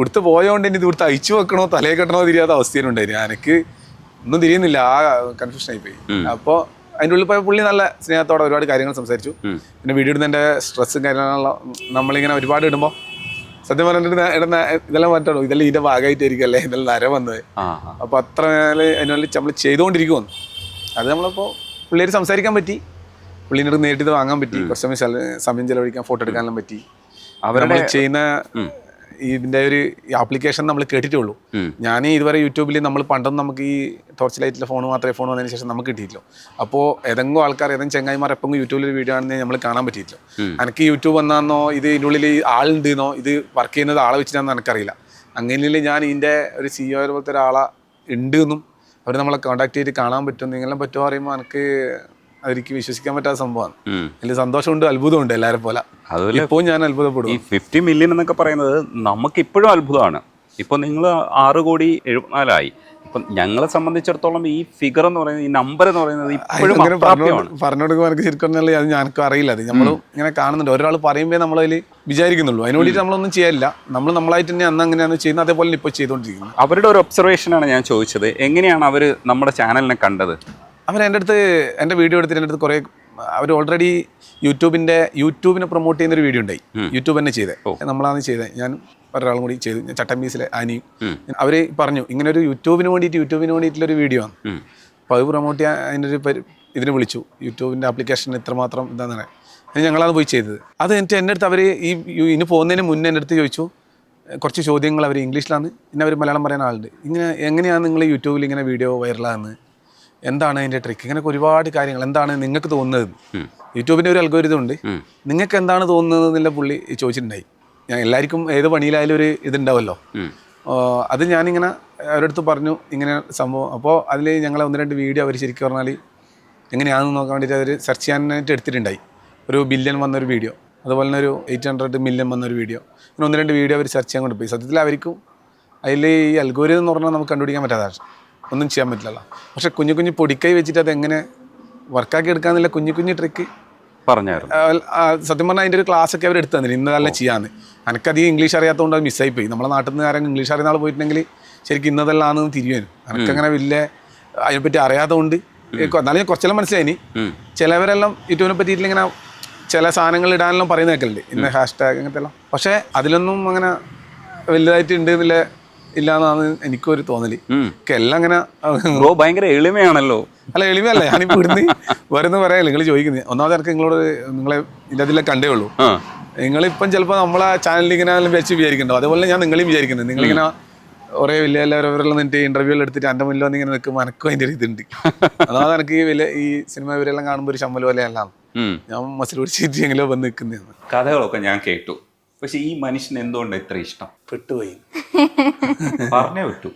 Speaker 1: എടുത്ത് പോയതുകൊണ്ട് ഇനി ഇത് ഇവിടുത്തെ അയച്ചു വെക്കണോ തലയെ കെട്ടണോ തിരിയാത്ത അവസ്ഥയിലുണ്ടായിരുന്നു. എനിക്ക് ഒന്നും തിരിയുന്നില്ല, ആ കൺഫ്യൂഷനായി പോയി. അപ്പോൾ അതിൻ്റെ ഉള്ളിൽ പോയ പുള്ളി നല്ല സ്നേഹത്തോടെ ഒരുപാട് കാര്യങ്ങൾ സംസാരിച്ചു. പിന്നെ വീഡിയോ ഇടുന്നതിൻ്റെ സ്ട്രെസ്സും കാര്യങ്ങളും നമ്മളിങ്ങനെ ഒരുപാട് ഇടുമ്പോൾ സത്യം പറഞ്ഞിട്ട് ഇടുന്ന ഇതെല്ലാം പറ്റുള്ളൂ, ഇതെല്ലാം ഇതിൻ്റെ ഭാഗമായിട്ടായിരിക്കും ഇതെല്ലാം നര വന്നത്. അപ്പോൾ അത്ര അതിനുള്ളിൽ നമ്മൾ ചെയ്തുകൊണ്ടിരിക്കുമെന്ന് അത് നമ്മളിപ്പോൾ പുള്ളിയെ സംസാരിക്കാൻ പറ്റി, പുള്ളീൻ്റെ നേരിട്ട് വാങ്ങാൻ പറ്റി, കുറച്ച് സമയം ചിലവഴിക്കാൻ, ഫോട്ടോ എടുക്കാനെല്ലാം പറ്റി. അവർ ചെയ്യുന്ന ഇതിൻ്റെ ഒരു ആപ്ലിക്കേഷൻ നമ്മൾ കേട്ടിട്ടുള്ളൂ. ഞാൻ ഇതുവരെ യൂട്യൂബിൽ നമ്മൾ പണ്ടൊന്നും നമുക്ക് ഈ ടോർച്ച് ലൈറ്റിലെ ഫോൺ വന്നതിന് ശേഷം നമുക്ക് കിട്ടിയില്ലോ. അപ്പോൾ ഏതെങ്കിലും ആൾക്കാർ ഏതെങ്കിലും ചെങ്ങായിമാർ എപ്പോഴും യൂട്യൂബിൽ വീഡിയോ ആണെന്ന് നമ്മൾ കാണാൻ പറ്റിയില്ലോ. എനിക്ക് യൂട്യൂബ് വന്നാന്നോ ഇത് ഇതിൻ്റെ ഉള്ളിൽ ആളുണ്ടെന്നോ ഇത് വർക്ക് ചെയ്യുന്നത് ആളെ വെച്ചിട്ടാണെന്ന് എനിക്കറിയില്ല. അങ്ങനെയുള്ള ഞാൻ ഇതിൻ്റെ ഒരു CEO പോലത്തെ ഒരാളെ ഉണ്ട് എന്നും അവർ നമ്മളെ കോൺടാക്ട് ചെയ്ത് കാണാൻ പറ്റും, നിങ്ങളെല്ലാം പറ്റുമോ പറയുമ്പോൾ എനിക്ക് അവർക്ക് വിശ്വസിക്കാൻ പറ്റാത്ത സംഭവമാണ്. അതിൽ സന്തോഷമുണ്ട്, അത്ഭുതമുണ്ട് എല്ലാവരെ പോലെ.
Speaker 2: അതുപോലെ
Speaker 1: ഇപ്പോൾ ഞാൻ അത്ഭുതപ്പെടും.
Speaker 2: ഈ 50 മില്യൺ എന്നൊക്കെ പറയുന്നത് നമുക്കിപ്പോഴും അത്ഭുതമാണ്. ഇപ്പോൾ നിങ്ങൾ 6,74,00,000 ഇപ്പം ഞങ്ങളെ സംബന്ധിച്ചിടത്തോളം ഈ ഫിഗർ എന്ന് പറയുന്നത്, ഈ നമ്പർ എന്ന് പറയുന്നത് ഇപ്പോഴും അപ്രാപ്യമാണ്.
Speaker 1: പറഞ്ഞുകൊടുക്കുമ്പോൾ എനിക്ക് ശരിക്കും പറഞ്ഞാൽ അത് ഞങ്ങൾക്ക് അറിയില്ല. അത് നമ്മൾ ഇങ്ങനെ കാണുന്നുണ്ട്, ഒരാൾ പറയുമ്പോൾ നമ്മളതിൽ വിചാരിക്കുന്നുള്ളൂ. അതിന് വേണ്ടിയിട്ട് നമ്മളൊന്നും ചെയ്യാനില്ല. നമ്മൾ നമ്മളായിട്ട് തന്നെ അന്ന് അങ്ങനെയാണ് ചെയ്യുന്നത്, അതേപോലെ ഇപ്പോൾ ചെയ്തുകൊണ്ടിരിക്കുന്നത്.
Speaker 2: അവരുടെ ഒരു ഒബ്സർവേഷനാണ് ഞാൻ ചോദിച്ചത്. എങ്ങനെയാണ് അവർ നമ്മുടെ ചാനലിനെ കണ്ടത്?
Speaker 1: എൻ്റെ അടുത്ത് എൻ്റെ വീഡിയോ എടുത്തിട്ട് എൻ്റെ അടുത്ത് കുറേ അവർ ഓൾറെഡി യൂട്യൂബിനെ പ്രൊമോട്ട് ചെയ്യുന്നൊരു വീഡിയോ ഉണ്ടായി. യൂട്യൂബ് തന്നെ ചെയ്തത്, നമ്മളാണ് ചെയ്തത്. ഞാൻ ഒരാളും കൂടി ചെയ്തു, ചട്ടമ്പീസിലെ ആനിയും. അവർ പറഞ്ഞു ഇങ്ങനെ ഒരു യൂട്യൂബിന് വേണ്ടിയിട്ടുള്ളൊരു വീഡിയോ ആണ്, അപ്പോൾ അത് പ്രൊമോട്ട് ചെയ്യാൻ അതിൻ്റെ ഒരു ഇതിന് വിളിച്ചു. യൂട്യൂബിൻ്റെ ആപ്ലിക്കേഷൻ ഇത്രമാത്രം എന്താണെന്ന് പറയാം. അത് ഞങ്ങളാണ് പോയി ചെയ്തത്. അത് എന്നിട്ട് എൻ്റെ അടുത്ത് അവർ ഇനി പോകുന്നതിന് മുന്നേ എൻ്റെ അടുത്ത് ചോദിച്ചു കുറച്ച് ചോദ്യങ്ങൾ. അവർ ഇംഗ്ലീഷിലാണ്, പിന്നെ അവർ മലയാളം പറയാൻ ആളുണ്ട്. ഇങ്ങനെ എങ്ങനെയാണ് നിങ്ങൾ യൂട്യൂബിൽ ഇങ്ങനെ വീഡിയോ വൈറലാകുന്നത്, എന്താണ് അതിൻ്റെ ട്രിക്ക്, ഇങ്ങനെയൊക്കെ ഒരുപാട് കാര്യങ്ങൾ. എന്താണ് നിങ്ങൾക്ക് തോന്നുന്നത്, യൂട്യൂബിൻ്റെ ഒരു അൽഗോരിതം ഉണ്ട്, നിങ്ങൾക്ക് എന്താണ് തോന്നുന്നത് എന്നുള്ള പുള്ളി ചോദിച്ചിട്ടുണ്ടായി. ഞാൻ എല്ലാവർക്കും ഏത് പണിയിലായാലും ഒരു ഇതുണ്ടാവുമല്ലോ. അത് ഞാനിങ്ങനെ അവരടുത്ത് പറഞ്ഞു ഇങ്ങനെ സംഭവം. അപ്പോൾ അതിൽ ഞങ്ങളെ 1-2 വീഡിയോ അവർ ശരിക്കും പറഞ്ഞാൽ എങ്ങനെയാണെന്ന് നോക്കാൻ വേണ്ടിയിട്ട് അവർ സെർച്ച് ചെയ്യാനായിട്ട് എടുത്തിട്ടുണ്ടായി. ഒരു ബില്യൺ വന്നൊരു വീഡിയോ, അതുപോലെ തന്നെ ഒരു 800 മില്യൺ വന്നൊരു വീഡിയോ, പിന്നെ 1-2 വീഡിയോ അവർ സെർച്ച് ചെയ്യാൻ കൊണ്ടുപോയി. സത്യത്തിൽ അവർക്കും അതിൽ ഈ അൽഗോരിതം എന്ന് പറഞ്ഞാൽ നമുക്ക് കണ്ടുപിടിക്കാൻ പറ്റാത്തതാണ്, ഒന്നും ചെയ്യാൻ പറ്റില്ലല്ലോ. പക്ഷെ കുഞ്ഞു പൊടിക്കൈ വെച്ചിട്ട് അതെങ്ങനെ വർക്കാക്കി എടുക്കാന്നുള്ള കുഞ്ഞു ട്രിക്ക്
Speaker 2: പറഞ്ഞായിരുന്നു.
Speaker 1: സത്യം പറഞ്ഞാൽ അതിൻ്റെ ഒരു ക്ലാസ്സൊക്കെ അവർ എടുത്തു തന്നില്ല, ഇന്നതെല്ലാം ചെയ്യാന്ന്. എനിക്കധികം ഇംഗ്ലീഷ് അറിയാത്തതുകൊണ്ട് അത് മിസ്സായി പോയി. നമ്മളെ നാട്ടിൽ നിന്ന് ആരെങ്കിലും ഇംഗ്ലീഷ് അറിയുന്ന ആൾ പോയിട്ടുണ്ടെങ്കിൽ ശരിക്കും ഇന്നതെല്ലാന്ന് തിരിയുവാനും. എനിക്കങ്ങനെ വലിയ അതിനെപ്പറ്റി അറിയാത്തതുകൊണ്ട് എന്നാലും ഞാൻ കുറച്ചെല്ലാം മനസ്സിലായിനി. ചിലവരെല്ലാം യൂട്യൂബിനെ പറ്റിയിട്ട് ഇങ്ങനെ ചില സാധനങ്ങൾ ഇടാനെല്ലാം പറയുന്ന കേൾക്കലുണ്ട്, ഇന്ന ഹാഷ്ടാഗ് അങ്ങനത്തെ എല്ലാം. പക്ഷേ അതിലൊന്നും അങ്ങനെ വലുതായിട്ട് ഉണ്ട് എന്നില്ല ഇല്ലാന്നാണ് എനിക്കൊരു തോന്നല്. എല്ലാം അങ്ങനെ
Speaker 2: ഭയങ്കര എളിമയാണല്ലോ.
Speaker 1: അല്ല എളിമയല്ല, ഞാനിപ്പോൾ ഇവിടുന്ന് വരുന്ന പറയാം. നിങ്ങൾ ചോദിക്കുന്നത് ഒന്നാമത് എനിക്ക് നിങ്ങളെ ഇതിൻ്റെ അതിലെ കണ്ടേ ഉള്ളൂ. നിങ്ങളിപ്പം ചിലപ്പോൾ നമ്മളെ ചാനലിൽ ഇങ്ങനെ വെച്ച് വിചാരിക്കുന്നുണ്ടോ, അതുപോലെ ഞാൻ നിങ്ങളെയും വിചാരിക്കുന്നത്. നിങ്ങളിങ്ങനെ കുറേ വലിയ എല്ലാവരെല്ലാം നിന്നിട്ട് ഇന്റർവ്യൂകൾ എടുത്തിട്ട് എൻ്റെ മുന്നിൽ വന്നിങ്ങനെ നിൽക്കുമ്പോൾ എനിക്കും അതിൻ്റെ ഒരു ഇതുണ്ട്. അതായത് എനിക്ക് ഈ സിനിമ ഇവരെല്ലാം കാണുമ്പോൾ ഒരു ശമ്പൽ പോലെ എല്ലാം ഞാൻ മസിൽ പിടിച്ചിട്ട് എങ്കിലോ വന്ന് നിൽക്കുന്നതാണ്.
Speaker 2: കഥകളൊക്കെ ഞാൻ കേട്ടു, പക്ഷെ ഈ മനുഷ്യന് എന്തുകൊണ്ട് ഇത്ര ഇഷ്ടം?
Speaker 1: പെട്ടുപോയി
Speaker 2: പറഞ്ഞേ പറ്റൂ,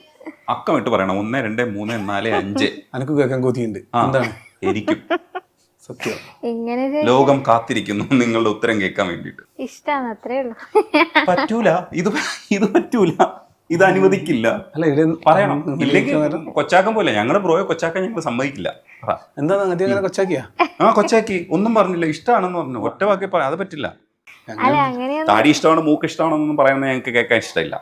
Speaker 2: അക്കം ഇട്ട് പറയണം. 1, 2, 3, 4, 5.
Speaker 1: എനിക്ക് കേൾക്കാൻ കൊതിയുണ്ട്. എന്താണ്
Speaker 2: എനിക്കും
Speaker 1: സത്യം.
Speaker 2: ലോകം കാത്തിരിക്കുന്നു നിങ്ങളുടെ ഉത്തരം കേൾക്കാൻ വേണ്ടിട്ട്.
Speaker 4: ഇഷ്ടാണ്, അത്രേ ഉള്ളൂ.
Speaker 2: പറ്റൂല, ഇത് പറ്റൂല, ഇത് അനുവദിക്കില്ല.
Speaker 1: അല്ല
Speaker 2: പറയണം, ഇല്ലെങ്കിൽ കൊച്ചാക്കം പോലെ. ഞങ്ങളുടെ ബ്രോയെ കൊച്ചാക്കാൻ ഞങ്ങൾ സമ്മതിക്കില്ല.
Speaker 1: എന്താ അങ്ങനെ കൊച്ചാക്കിയാ?
Speaker 2: കൊച്ചാക്കി ഒന്നും പറഞ്ഞില്ല, ഇഷ്ടമാണെന്ന് പറഞ്ഞു, ഒറ്റ വാക്കി പറയാം. അത് പറ്റില്ല. താടി ഇഷ്ടമാണ്, മൂക്ക് ഇഷ്ടമാണെന്നൊന്നും പറയുന്നത് ഞങ്ങൾക്ക് കേൾക്കാൻ ഇഷ്ടമില്ല.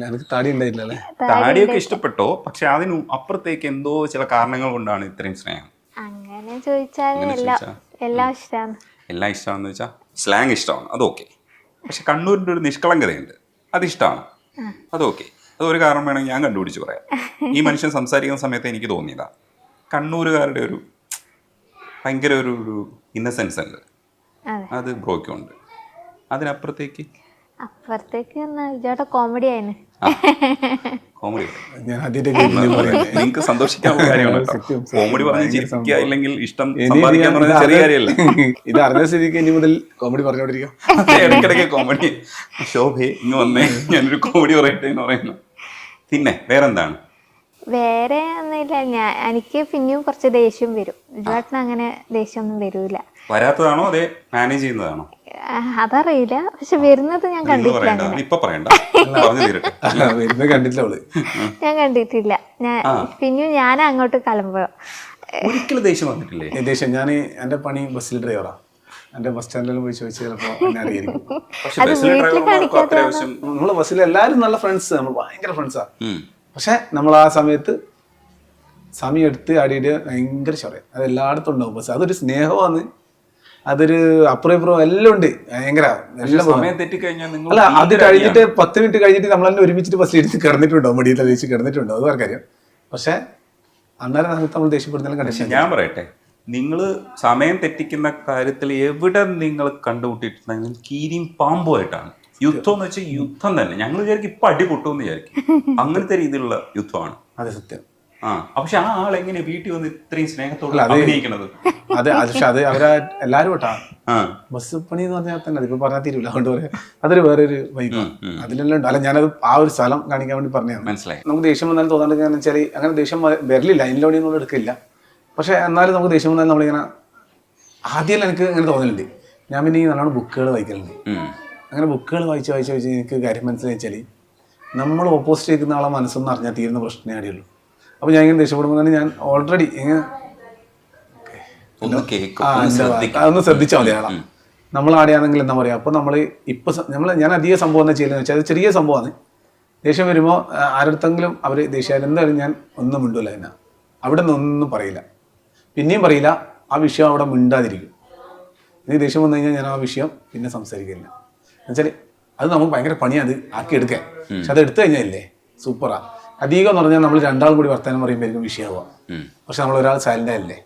Speaker 1: എനിക്ക് താടി ഉണ്ടായില്ലല്ലേ?
Speaker 2: താടിയൊക്കെ ഇഷ്ടപ്പെട്ടോ, പക്ഷെ അതിന് അപ്പുറത്തേക്ക് എന്തോ ചില കാരണങ്ങൾ കൊണ്ടാണ് ഇത്രയും സ്നേഹം.
Speaker 4: അങ്ങനെ ചോദിച്ചാൽ എല്ലാം ഇഷ്ടമാണ്.
Speaker 2: എല്ലാം ഇഷ്ടമാണെന്ന് വെച്ചാൽ സ്ലാങ് ഇഷ്ടമാണ്, അതൊക്കെ. പക്ഷെ കണ്ണൂരിൻ്റെ ഒരു നിഷ്കളങ്കതയുണ്ട്, അതിഷ്ടമാണ്, അതൊക്കെ. അതൊരു കാരണം വേണമെങ്കിൽ ഞാൻ കണ്ടുപിടിച്ച് പറയാം. ഈ മനുഷ്യൻ സംസാരിക്കുന്ന സമയത്ത് എനിക്ക് തോന്നിയതാ കണ്ണൂരുകാരുടെ ഒരു ഭയങ്കര ഒരു ഇന്നസെൻസ് ഉണ്ട്, അത് ബ്രോയ്ക്കുണ്ട്. അതിനപ്പുറത്തേക്ക്
Speaker 4: കോമഡി ആയിരുന്നു.
Speaker 2: കോമഡി നിങ്ങൾക്ക് സന്തോഷിക്കാനുള്ള കാര്യമാണ്. കോമഡി പറഞ്ഞ് ചിരിക്കുക, ഇല്ലെങ്കിൽ ഇഷ്ടം സമ്പാദിക്കാൻ പറഞ്ഞ ചെറിയ കാര്യമല്ല.
Speaker 1: ഇത് അറിഞ്ഞ സ്ഥിതിക്ക് ഇനി മുതൽ കോമഡി പറഞ്ഞോണ്ടിരിക്കാം.
Speaker 2: ഇടയ്ക്കിടയ്ക്ക് കോമഡി. ശോഭേ ഇങ്ങ് വന്നേ, ഞാനൊരു കോമഡി പറയട്ടെ എന്ന് പറയുന്നു. പിന്നെ വേറെന്താണ്?
Speaker 4: വേറെ ഒന്നുമില്ല. എനിക്ക് പിന്നെയും കുറച്ച് ദേഷ്യം വരും. ജോട്ടിന് അങ്ങനെ ദേഷ്യമൊന്നും വരൂല.
Speaker 2: വരാത്തതാണോ അതെ മാനേജ് ചെയ്യുന്നതാണോ?
Speaker 4: അതറിയില്ല, പക്ഷെ വരുന്നത് ഞാൻ കണ്ടിട്ടില്ല. ഞാൻ കണ്ടിട്ടില്ല. പിന്നെയും ഞാൻ അങ്ങോട്ട് കളമ്പോ
Speaker 2: ഒരിക്കലും ദേഷ്യം വന്നിട്ടില്ലേ?
Speaker 1: ദേഷ്യം ഞാൻ എൻ്റെ പണി ബസ്സിൽ ഡ്രൈവറാ. എൻ്റെ ബസ് സ്റ്റാൻഡിൽ പോയി ചോദിച്ചാൽ ചിലപ്പോൾ എന്നെ അറിയായിരിക്കും. നമ്മളെ ബസ്സിൽ എല്ലാവരും നല്ല ഫ്രണ്ട്സ്, നമ്മൾ ഭയങ്കര ഫ്രണ്ട്സാ. പക്ഷെ നമ്മൾ ആ സമയത്ത് സമയം എടുത്ത് ആടിയിട്ട് ഭയങ്കര ചൊറയും. അത് എല്ലായിടത്തും ഉണ്ടാവും. ബസ് അതൊരു സ്നേഹമാണ്, അതൊരു അപ്പുറം ഇപ്പുറം എല്ലാം ഉണ്ട്. ഭയങ്കര അല്ല, അത് കഴിഞ്ഞിട്ട് 10 മിനിറ്റ് കഴിഞ്ഞിട്ട് നമ്മളെല്ലാം ഒരുമിച്ചിട്ട് ബസ്സിൽ ഇരുന്ന് കിടന്നിട്ടുണ്ടോ, മടിയിൽ വെച്ച് കിടന്നിട്ടുണ്ടോ, അത് ആർക്കറിയാം. പക്ഷെ അന്നേരം സമയത്ത് നമ്മൾ ദേഷ്യപ്പെടുന്ന കണ്ടീഷൻ.
Speaker 2: ഞാൻ പറയട്ടെ, നിങ്ങൾ സമയം തെറ്റിക്കുന്ന കാര്യത്തിൽ എവിടെ നിങ്ങൾ കണ്ടുമുട്ടിയിട്ടുണ്ടെങ്കിലും കീരിയും പാമ്പുമായിട്ടാണ്. യുദ്ധം എന്ന് വെച്ചാൽ യുദ്ധം തന്നെ. ഞങ്ങൾ വിചാരിക്കും ഇപ്പൊ അടി പൊട്ടുമെന്ന് വിചാരിക്കും, അങ്ങനത്തെ രീതിയിലുള്ള യുദ്ധമാണ്.
Speaker 1: അതെ, സത്യം.
Speaker 2: പക്ഷെ ആ ആൾ എങ്ങനെ വീട്ടിൽ വന്ന് ഇത്രയും സ്നേഹത്തോടെ അഭിനയിക്കണത്?
Speaker 1: അതെ, പക്ഷെ അത് അവരാ എല്ലാരും കേട്ടാ. ബസ് പണി എന്ന് പറഞ്ഞാൽ തന്നെ അതിപ്പോ പറഞ്ഞാൽ തീരുല്ല, അതുകൊണ്ട് പറയാം. അതൊരു വേറൊരു വൈബാണ്, അതിലെല്ലാം ഉണ്ട്. അല്ല, ഞാനത് ആ ഒരു സ്ഥലം കാണിക്കാൻ വേണ്ടി പറഞ്ഞതാണ്.
Speaker 2: മനസ്സിലായി. നമുക്ക്
Speaker 1: ദേഷ്യം വന്നാലും തോന്നാണ്ട് വെച്ചാൽ അങ്ങനെ ദേഷ്യം വരലില്ല, അതിൻ്റെ ഒന്നും എടുക്കില്ല. പക്ഷെ എന്നാലും നമുക്ക് ദേഷ്യം വന്നാലും നമ്മളിങ്ങനെ ആദ്യം എനിക്ക് അങ്ങനെ തോന്നലുണ്ട്. ഞാൻ പിന്നെ ഈ നല്ലോണം ബുക്കുകൾ വായിക്കലുണ്ട്. അങ്ങനെ ബുക്കുകൾ വായിച്ച് എനിക്ക് കാര്യം മനസ്സിലായി വെച്ചാൽ നമ്മൾ ഓപ്പോസിറ്റ് നിൽക്കുന്ന ആളെ മനസ്സൊന്നും അറിഞ്ഞാൽ തീരുന്ന പ്രശ്നമേ അടിയുള്ളൂ. അപ്പോൾ ഞാൻ ഇങ്ങനെ ദേഷ്യപ്പെടുമ്പോൾ ഞാൻ ഓൾറെഡി ഇങ്ങനെ അതൊന്ന് ശ്രദ്ധിച്ചാൽ മതി ആളാ. നമ്മൾ ആടെയാണെങ്കിൽ എന്താ പറയുക, അപ്പോൾ ഞാൻ അധിക സംഭവം എന്താ ചെയ്യുന്നത് വെച്ചാൽ അത് ചെറിയ സംഭവമാണ്. ദേഷ്യം വരുമ്പോൾ ആരടുത്തെങ്കിലും അവർ ദേഷ്യം എന്തായാലും ഞാൻ ഒന്നും മിണ്ടൂല. എന്നെ അവിടെ നിന്നൊന്നും പറയില്ല, പിന്നെയും പറയില്ല. ആ വിഷയം അവിടെ മിണ്ടാതിരിക്കും. ഇനി ദേഷ്യം വന്നു കഴിഞ്ഞാൽ ഞാൻ ആ വിഷയം പിന്നെ സംസാരിക്കില്ല. എന്നുവെച്ചാൽ അത് നമുക്ക് ഭയങ്കര പണിയാണ് അത് ആക്കിയെടുക്കാൻ. പക്ഷെ അത് എടുത്തു കഴിഞ്ഞാലേ സൂപ്പറാ. അധികം എന്ന് പറഞ്ഞാൽ നമ്മൾ രണ്ടാളും കൂടി വർത്തമാനം പറയുമ്പോഴേക്കും വിഷയമാവാം. പക്ഷെ നമ്മൾ ഒരാൾ സൈലൻ്റ് ആയില്ലേ,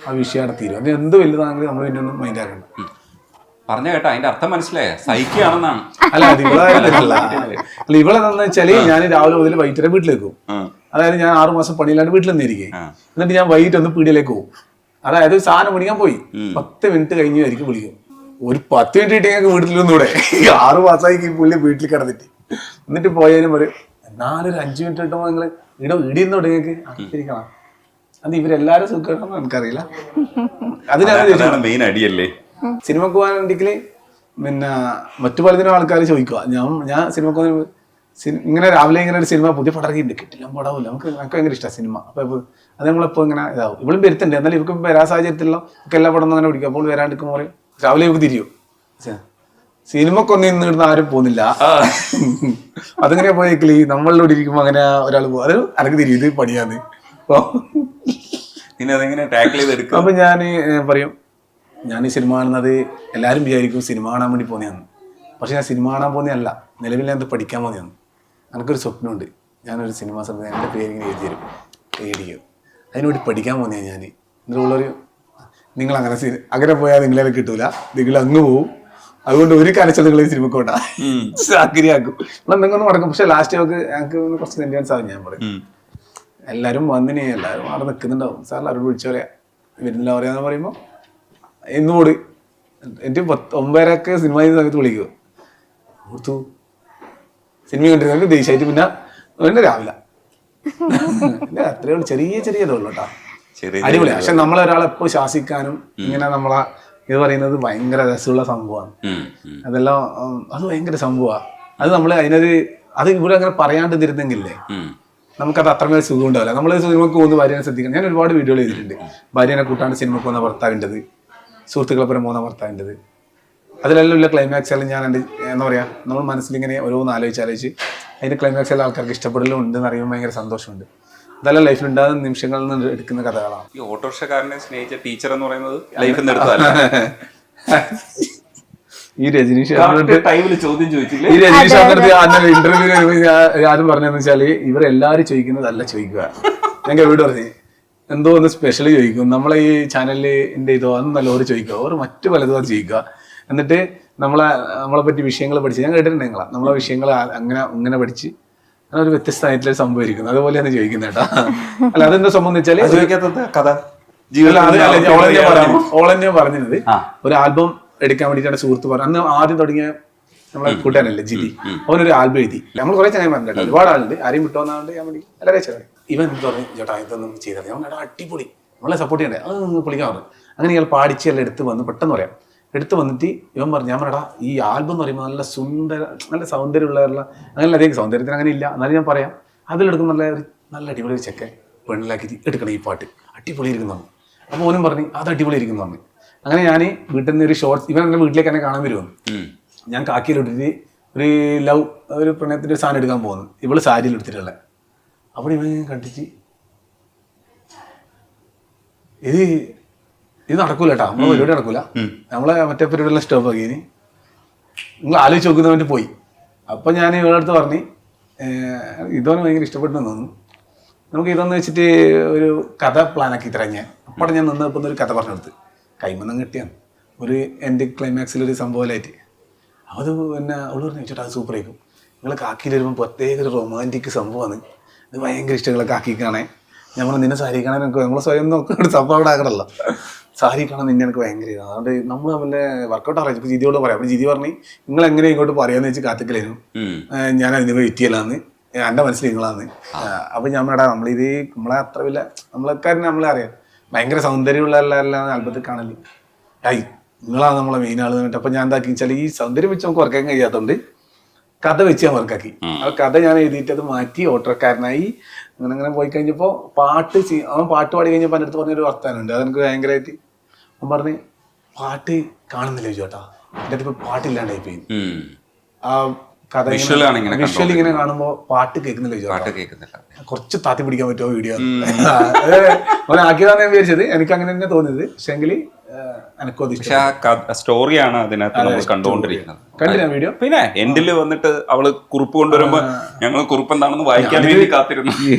Speaker 1: ആ വിഷയം അവിടെ തീരും. അത് എന്ത് വലുതാണെങ്കിലും നമ്മൾ പിന്നെ ഒന്നും മൈൻഡ് ആക്കണ്ട.
Speaker 2: പറഞ്ഞ കേട്ടോ, അതിന്റെ അർത്ഥം മനസ്സിലായ സഹിക്കുകയാണെന്നാണ്.
Speaker 1: അല്ല അത് ഇവളായിരുന്നില്ല. അല്ല ഇവളെന്താന്ന് വെച്ചാല് ഞാൻ രാവിലെ മുതൽ വൈകിട്ട് വീട്ടിലേക്ക് പോകും. അതായത് ഞാൻ 6 മാസം പണിയില്ലാണ്ട് വീട്ടിൽ നിന്നിരിക്കും. എന്നിട്ട് ഞാൻ വൈകിട്ട് ഒന്ന് പീടിയിലേക്ക് പോകും. അതായത് സാധനം മേടിക്കാൻ പോയി 10 മിനിറ്റ് കഴിഞ്ഞായിരിക്കും വിളിക്കും. ഒരു 10 മിനിറ്റ് കിട്ടി ഞങ്ങൾക്ക് വീട്ടിലൊന്നുകൂടെ. 6 മാസമായി പുള്ളി വീട്ടിൽ കിടന്നിട്ട് എന്നിട്ട് പോയാലും പറയും എന്നാലും ഒരു 5 മിനിറ്റ് കിട്ടുമ്പോൾ നിങ്ങൾ ഇടിയുന്നോടെ ഞങ്ങൾക്ക് ഇരിക്കണം. അത് ഇവരെല്ലാരും സുഖമാണെന്ന് എനിക്കറിയില്ല. അതിനാണ്
Speaker 2: മെയിൻ അടിയല്ലേ.
Speaker 1: സിനിമക്ക് പോകാനുണ്ടെങ്കിൽ പിന്നെ മറ്റു പലതിനും ആൾക്കാർ ചോദിക്കുക. ഞാൻ സിനിമക്ക് ഇങ്ങനെ രാവിലെ ഇങ്ങനെ ഒരു സിനിമ പുതിയ പടം ഇറങ്ങിയിട്ടുണ്ട്, കിട്ടില്ല പടാവില്ല, നമുക്ക് ഭയങ്കര ഇഷ്ടമാണ് സിനിമ. അപ്പോൾ അത് നമ്മളിപ്പോൾ ഇങ്ങനെ ഇതാവും. ഇവളും വരുത്തുണ്ട്, എന്നാലും ഇവർക്ക് വരാൻ സാഹചര്യത്തിലോ ഒക്കെ എല്ലാ പടം അങ്ങനെ പിടിക്കും. അപ്പോൾ വരാണ്ടിരിക്കുമ്പോൾ പറയും രാവിലെ ഇവർക്ക് തിരിയും. സിനിമക്കൊന്നും ഇന്ന് ഇടുന്ന ആരും പോകുന്നില്ല. അതിങ്ങനെ പോയേക്കില്ല നമ്മളിലൂടെ ഇരിക്കുമ്പോൾ അങ്ങനെ ഒരാൾ പോകും. അത് അനക്ക് തിരിയും, ഇത് പണിയാന്ന്. അപ്പൊ ഞാൻ പറയും ഞാൻ ഈ സിനിമ കാണുന്നത് എല്ലാവരും വിചാരിക്കും സിനിമ കാണാൻ വേണ്ടി പോകുന്നതാണ്. പക്ഷെ ഞാൻ സിനിമ കാണാൻ പോകുന്നതല്ല, നിലവിൽ ഞാൻ പഠിക്കാൻ പോകുന്നതാണ്. എനിക്കൊരു സ്വപ്നമുണ്ട്, ഞാനൊരു സിനിമാ സംവിധാനം എൻ്റെ പേരിങ്ങനെ എഴുതി തരും, പേടിക്കും. അതിനുവേണ്ടി പഠിക്കാൻ പോകുന്നതാണ് ഞാൻ. ഇതിലുള്ളൊരു നിങ്ങൾ അങ്ങനെ പോയാൽ നിങ്ങളെ കിട്ടൂല, നിങ്ങൾ അങ്ങ് പോവും. അതുകൊണ്ട് ഒരു കരച്ചൽ നിങ്ങൾ ഈ സിനിമക്ക് കൊണ്ടാ ചാക്കിരിയാക്കും, എന്തെങ്കിലും നടക്കും. പക്ഷെ ലാസ്റ്റ് ഞങ്ങൾക്ക് കുറച്ച് സെന്റിമെന്റ്സ് ആവും. ഞാൻ പറയും എല്ലാവരും വന്നിനെ, എല്ലാവരും അവിടെ നിൽക്കുന്നുണ്ടാവും. സാർ എല്ലാവരും വിളിച്ചു പറയാം, വരുന്നില്ല പറയാന്ന് പറയുമ്പോൾ എന്നോട് എൻ്റെ 9:30 സിനിമ ചെയ്യുന്ന സമയത്ത് വിളിക്കുക. ഓർത്തു സിനിമ കണ്ടിരുന്നെങ്കിൽ ദേഷ്യമായിട്ട് പിന്നെ രാവിലെ അത്രയേ ഉള്ളൂ. ചെറിയ ഇതുള്ളൂ കേട്ടോ, അടിപൊളിയാണ്. പക്ഷെ നമ്മളൊരാളെപ്പോൾ ശാസിക്കാനും ഇങ്ങനെ നമ്മളെ ഇത് പറയുന്നത് ഭയങ്കര രസമുള്ള സംഭവമാണ്. അതെല്ലാം അത് ഭയങ്കര സംഭവമാണ്. അത് നമ്മൾ അത് ഇവിടെ അങ്ങനെ പറയാണ്ട് തിരുന്നെങ്കിലേ നമുക്കത് അത്രമേൽ സുഖം ഉണ്ടാവില്ല. നമ്മൾ സിനിമക്ക് പോകുന്ന ഭാര്യനെ ശ്രദ്ധിക്കണം. ഞാൻ ഒരുപാട് വീഡിയോകൾ ചെയ്തിട്ടുണ്ട്. ഭാര്യനെ കൂട്ടാണ്ട് സിനിമക്ക് പോകുന്ന ഭർത്താവിൻ്റെത്, സുഹൃത്തുക്കളെപ്പുറം പോകുന്ന ഭർത്താവിൻ്റെത്. അതിലെല്ലാം ഉള്ള ക്ലൈമാക്സുകൾ ഞാൻ എന്താ പറയുക, നമ്മൾ മനസ്സിലിങ്ങനെ ഓരോന്ന് ആലോചിച്ച് അതിൻ്റെ ക്ലൈമാക്സുകൾ ആൾക്കാർക്ക് ഇഷ്ടപ്പെടലും ഉണ്ടെന്ന് അറിയുമ്പോൾ ഭയങ്കര സന്തോഷമുണ്ട്. അതെല്ലാം ലൈഫിൽ ഉണ്ടാകുന്ന നിമിഷങ്ങളിൽ നിന്ന് എടുക്കുന്ന കഥകളാണ്.
Speaker 2: ഈ ഓട്ടോറിക്ഷക്കാരനെ സ്നേഹിച്ച ടീച്ചർ എന്ന് പറയുന്നത് ലൈഫിൽ നിന്ന് എടുത്തതല്ല.
Speaker 1: ഈ രജനീഷ്
Speaker 2: ചോദ്യം ചോദിച്ചില്ലേ,
Speaker 1: ഈ രജനീഷ് ഇന്റർവ്യൂ ആരും പറഞ്ഞതെന്ന് വെച്ചാല് ഇവരെല്ലാരും ചോദിക്കുന്നതല്ല ചോദിക്കുക. ഞങ്ങൾ എവിടെ പറഞ്ഞു എന്തോ ഒന്ന് സ്പെഷ്യൽ ചോദിക്കും. നമ്മളെ ഈ ചാനലിന്റെ ഇതോ അതൊന്നല്ല ഓര് ചോദിക്കുക, ഓർ മറ്റു പലതോ ചോദിക്കുക. എന്നിട്ട് നമ്മളെ പറ്റി വിഷയങ്ങൾ പഠിച്ച് ഞാൻ കേട്ടിട്ടുണ്ട്. നമ്മളെ വിഷയങ്ങൾ അങ്ങനെ പഠിച്ച് അങ്ങനെ ഒരു വ്യത്യസ്തമായിട്ടുള്ള സംഭവം ഇരിക്കുന്നു. അതുപോലെയാണ് ചോദിക്കുന്നത് കേട്ടോ. അല്ല അതെന്താ സംഭവം എന്ന് വെച്ചാല് കഥ ഓളെന്നെ പറഞ്ഞത് ഒരു ആൽബം എടുക്കാൻ വേണ്ടിയിട്ടാണ് സുഹൃത്ത് പറഞ്ഞു. അന്ന് ആദ്യം തുടങ്ങിയ നമ്മളെ കൂട്ടാനല്ലേ ജിതി, അവനൊരു ആൽബം എഴുതി. നമ്മൾ കുറെ ചങ്ങനെ പറഞ്ഞിട്ടുണ്ട്, ഒരുപാട് ആളുണ്ട്, ആരെയും വിട്ടോന്നാണ്ട് ഞാൻ വേണ്ടി എല്ലാവരും ചേട്ടാ ഇവൻ എന്ത് പറഞ്ഞു, ചേട്ടാ ഇതൊന്നും ചെയ്തത് ഞാൻ അടിപൊളി നമ്മളെ സപ്പോർട്ട് ചെയ്യണ്ടേ, അത് പൊളിക്കാൻ പറഞ്ഞു. അങ്ങനെ ഇയാൾ പാടിച്ച് എല്ലാം എടുത്ത് വന്ന് പെട്ടെന്ന് പറയാം എടുത്ത് വന്നിട്ട് ഇവൻ പറഞ്ഞു, ഞാൻ പറയടാ ഈ ആൽബം എന്ന് പറയുമ്പോൾ നല്ല സൗന്ദര്യമുള്ള അങ്ങനെ അധികം സൗന്ദര്യത്തിന് അങ്ങനെ ഇല്ല, എന്നാലും ഞാൻ പറയാം അതിലെടുക്കും നല്ല അടിപൊളി ഒരു ചെക്കൻ പെണ്ണിലാക്കി എടുക്കണം ഈ പാട്ട് അടിപൊളി ഇരിക്കുന്നു. അപ്പോൾ ഓനും പറഞ്ഞു അത് അടിപൊളി ഇരിക്കുന്നു പറഞ്ഞു. അങ്ങനെ ഞാൻ വീട്ടിൽ നിന്ന് ഒരു ഷോർട്സ് ഇവൻ എൻ്റെ വീട്ടിലേക്ക് എന്നെ കാണാൻ വരുമെന്ന് ഞാൻ കാക്കിയിലിട്ടിട്ട് ഒരു പ്രണയത്തിൻ്റെ ഒരു സാധനം എടുക്കാൻ പോകുന്നു. ഇവള് സാരിയിൽ എടുത്തിട്ടുള്ള. അപ്പോൾ ഇവൻ കണ്ടിട്ട് ഇത് നടക്കൂല കേട്ടോ, നമ്മളെ പരിപാടി നടക്കൂല, നമ്മളെ മറ്റേ പരിപാടിയെല്ലാം സ്റ്റോപ്പ് ആക്കി. നിങ്ങൾ ആലോചിച്ച് നോക്കുന്ന വേണ്ടി പോയി. അപ്പം ഞാൻ ഇവളുടെ അടുത്ത് പറഞ്ഞ് ഇതൊന്നും ഭയങ്കര ഇഷ്ടപ്പെട്ടെന്ന് തോന്നുന്നു, നമുക്ക് ഇതൊന്ന് വെച്ചിട്ട് ഒരു കഥ പ്ലാനാക്കി തരാം. അപ്പോൾ ഞാൻ നിന്നപ്പോൾ ഒരു കഥ പറഞ്ഞെടുത്ത് കൈമന്നം കിട്ടിയാണ് ഒരു എൻ്റെ ക്ലൈമാക്സിലൊരു സംഭവമായിട്ട്. അത് പിന്നെ അവള് പറഞ്ഞു ചേട്ടാ അത് സൂപ്പർ ആയിരിക്കും, നിങ്ങൾ കാക്കിയിൽ വരുമ്പോൾ പ്രത്യേക ഒരു റൊമാൻറ്റിക് സംഭവമാണ്, ഇത് ഭയങ്കര ഇഷ്ടം നിങ്ങളെ കാക്കി കാണേ. നമ്മൾ നിന്നെ സാരി കാണാൻ എനിക്ക് നമ്മൾ സ്വയം നോക്കുന്ന സംഭവം അവിടെ ആക്കണമല്ലോ, സാരി കാണാൻ നിന്നെ എനിക്ക് ഭയങ്കര ഇതാണ്. അതുകൊണ്ട് നമ്മൾ അവൻ്റെ വർക്കൗട്ട് അറിയാം. ഇപ്പോൾ ജിതിയോട് പറയാം. അപ്പോൾ ജിതി പറഞ്ഞ് നിങ്ങൾ എങ്ങനെ ഇങ്ങോട്ട് പറയാന്ന് വെച്ച് കാത്തിക്കലായിരുന്നു, ഞാൻ അതിന് വെയിറ്റ് ചെയ്യലാന്ന് എൻ്റെ മനസ്സിൽ നിങ്ങളാന്ന്. അപ്പം ഞാൻ പറയാം നമ്മളെ അത്ര വലിയ നമ്മളെക്കാരനെ നമ്മളെ അറിയാം ഭയങ്കര സൗന്ദര്യമുള്ള എല്ലാം ആൽബത്തിൽ കാണല്. ഐ നിങ്ങളാണ് നമ്മളെ മെയിൻ ആളെന്ന് പറഞ്ഞിട്ട് അപ്പോൾ ഞാൻ എന്താക്കി വെച്ചാൽ ഈ സൗന്ദര്യം വെച്ച് നമുക്ക് വർക്കാൻ കഴിയാത്തതുകൊണ്ട് കഥ വെച്ച് ഞാൻ വർക്കാക്കി. ആ കഥ ഞാൻ എഴുതിയിട്ട് അത് മാറ്റി ഓട്ടോക്കാരനായി അങ്ങനെ പോയി കഴിഞ്ഞപ്പോൾ അവൻ പാട്ട് പാടി കഴിഞ്ഞപ്പോൾ എൻ്റെ അടുത്ത് പറഞ്ഞൊരു വർത്താനുണ്ട്, അതെനിക്ക് ഭയങ്കരമായിട്ട്. അവൻ പറഞ്ഞ് പാട്ട് കാണുന്നില്ല ചോട്ടാ, എൻ്റെ അടുത്ത് ഇപ്പോൾ പാട്ടില്ലാണ്ടായി പോയി. ആ കഥ വിഷ്വൽ ഇങ്ങനെ കാണുമ്പോൾ പാട്ട് കേൾക്കുന്നില്ല ചോട്ടാ, കുറച്ച് താത്തി പിടിക്കാൻ പറ്റുമോ വീഡിയോ? അവൻ ആക്കിയതാണ് ഞാൻ വിചാരിച്ചത്, എനിക്ക് അങ്ങനെ തന്നെ തോന്നിയത്. പക്ഷെ എങ്കിൽ
Speaker 2: സ്റ്റോറിയാണ് അതിനകത്ത് നമ്മൾ കണ്ടുകൊണ്ടിരിക്കുന്നത്.
Speaker 1: കണ്ടില്ല വീഡിയോ?
Speaker 2: പിന്നെ എൻഡില് വന്നിട്ട് അവള് കുറിപ്പ് കൊണ്ടുവരുമ്പോ ഞങ്ങൾ കുറിപ്പ് എന്താണെന്ന് വായിക്കാൻ വേണ്ടി കാത്തിരുന്നു.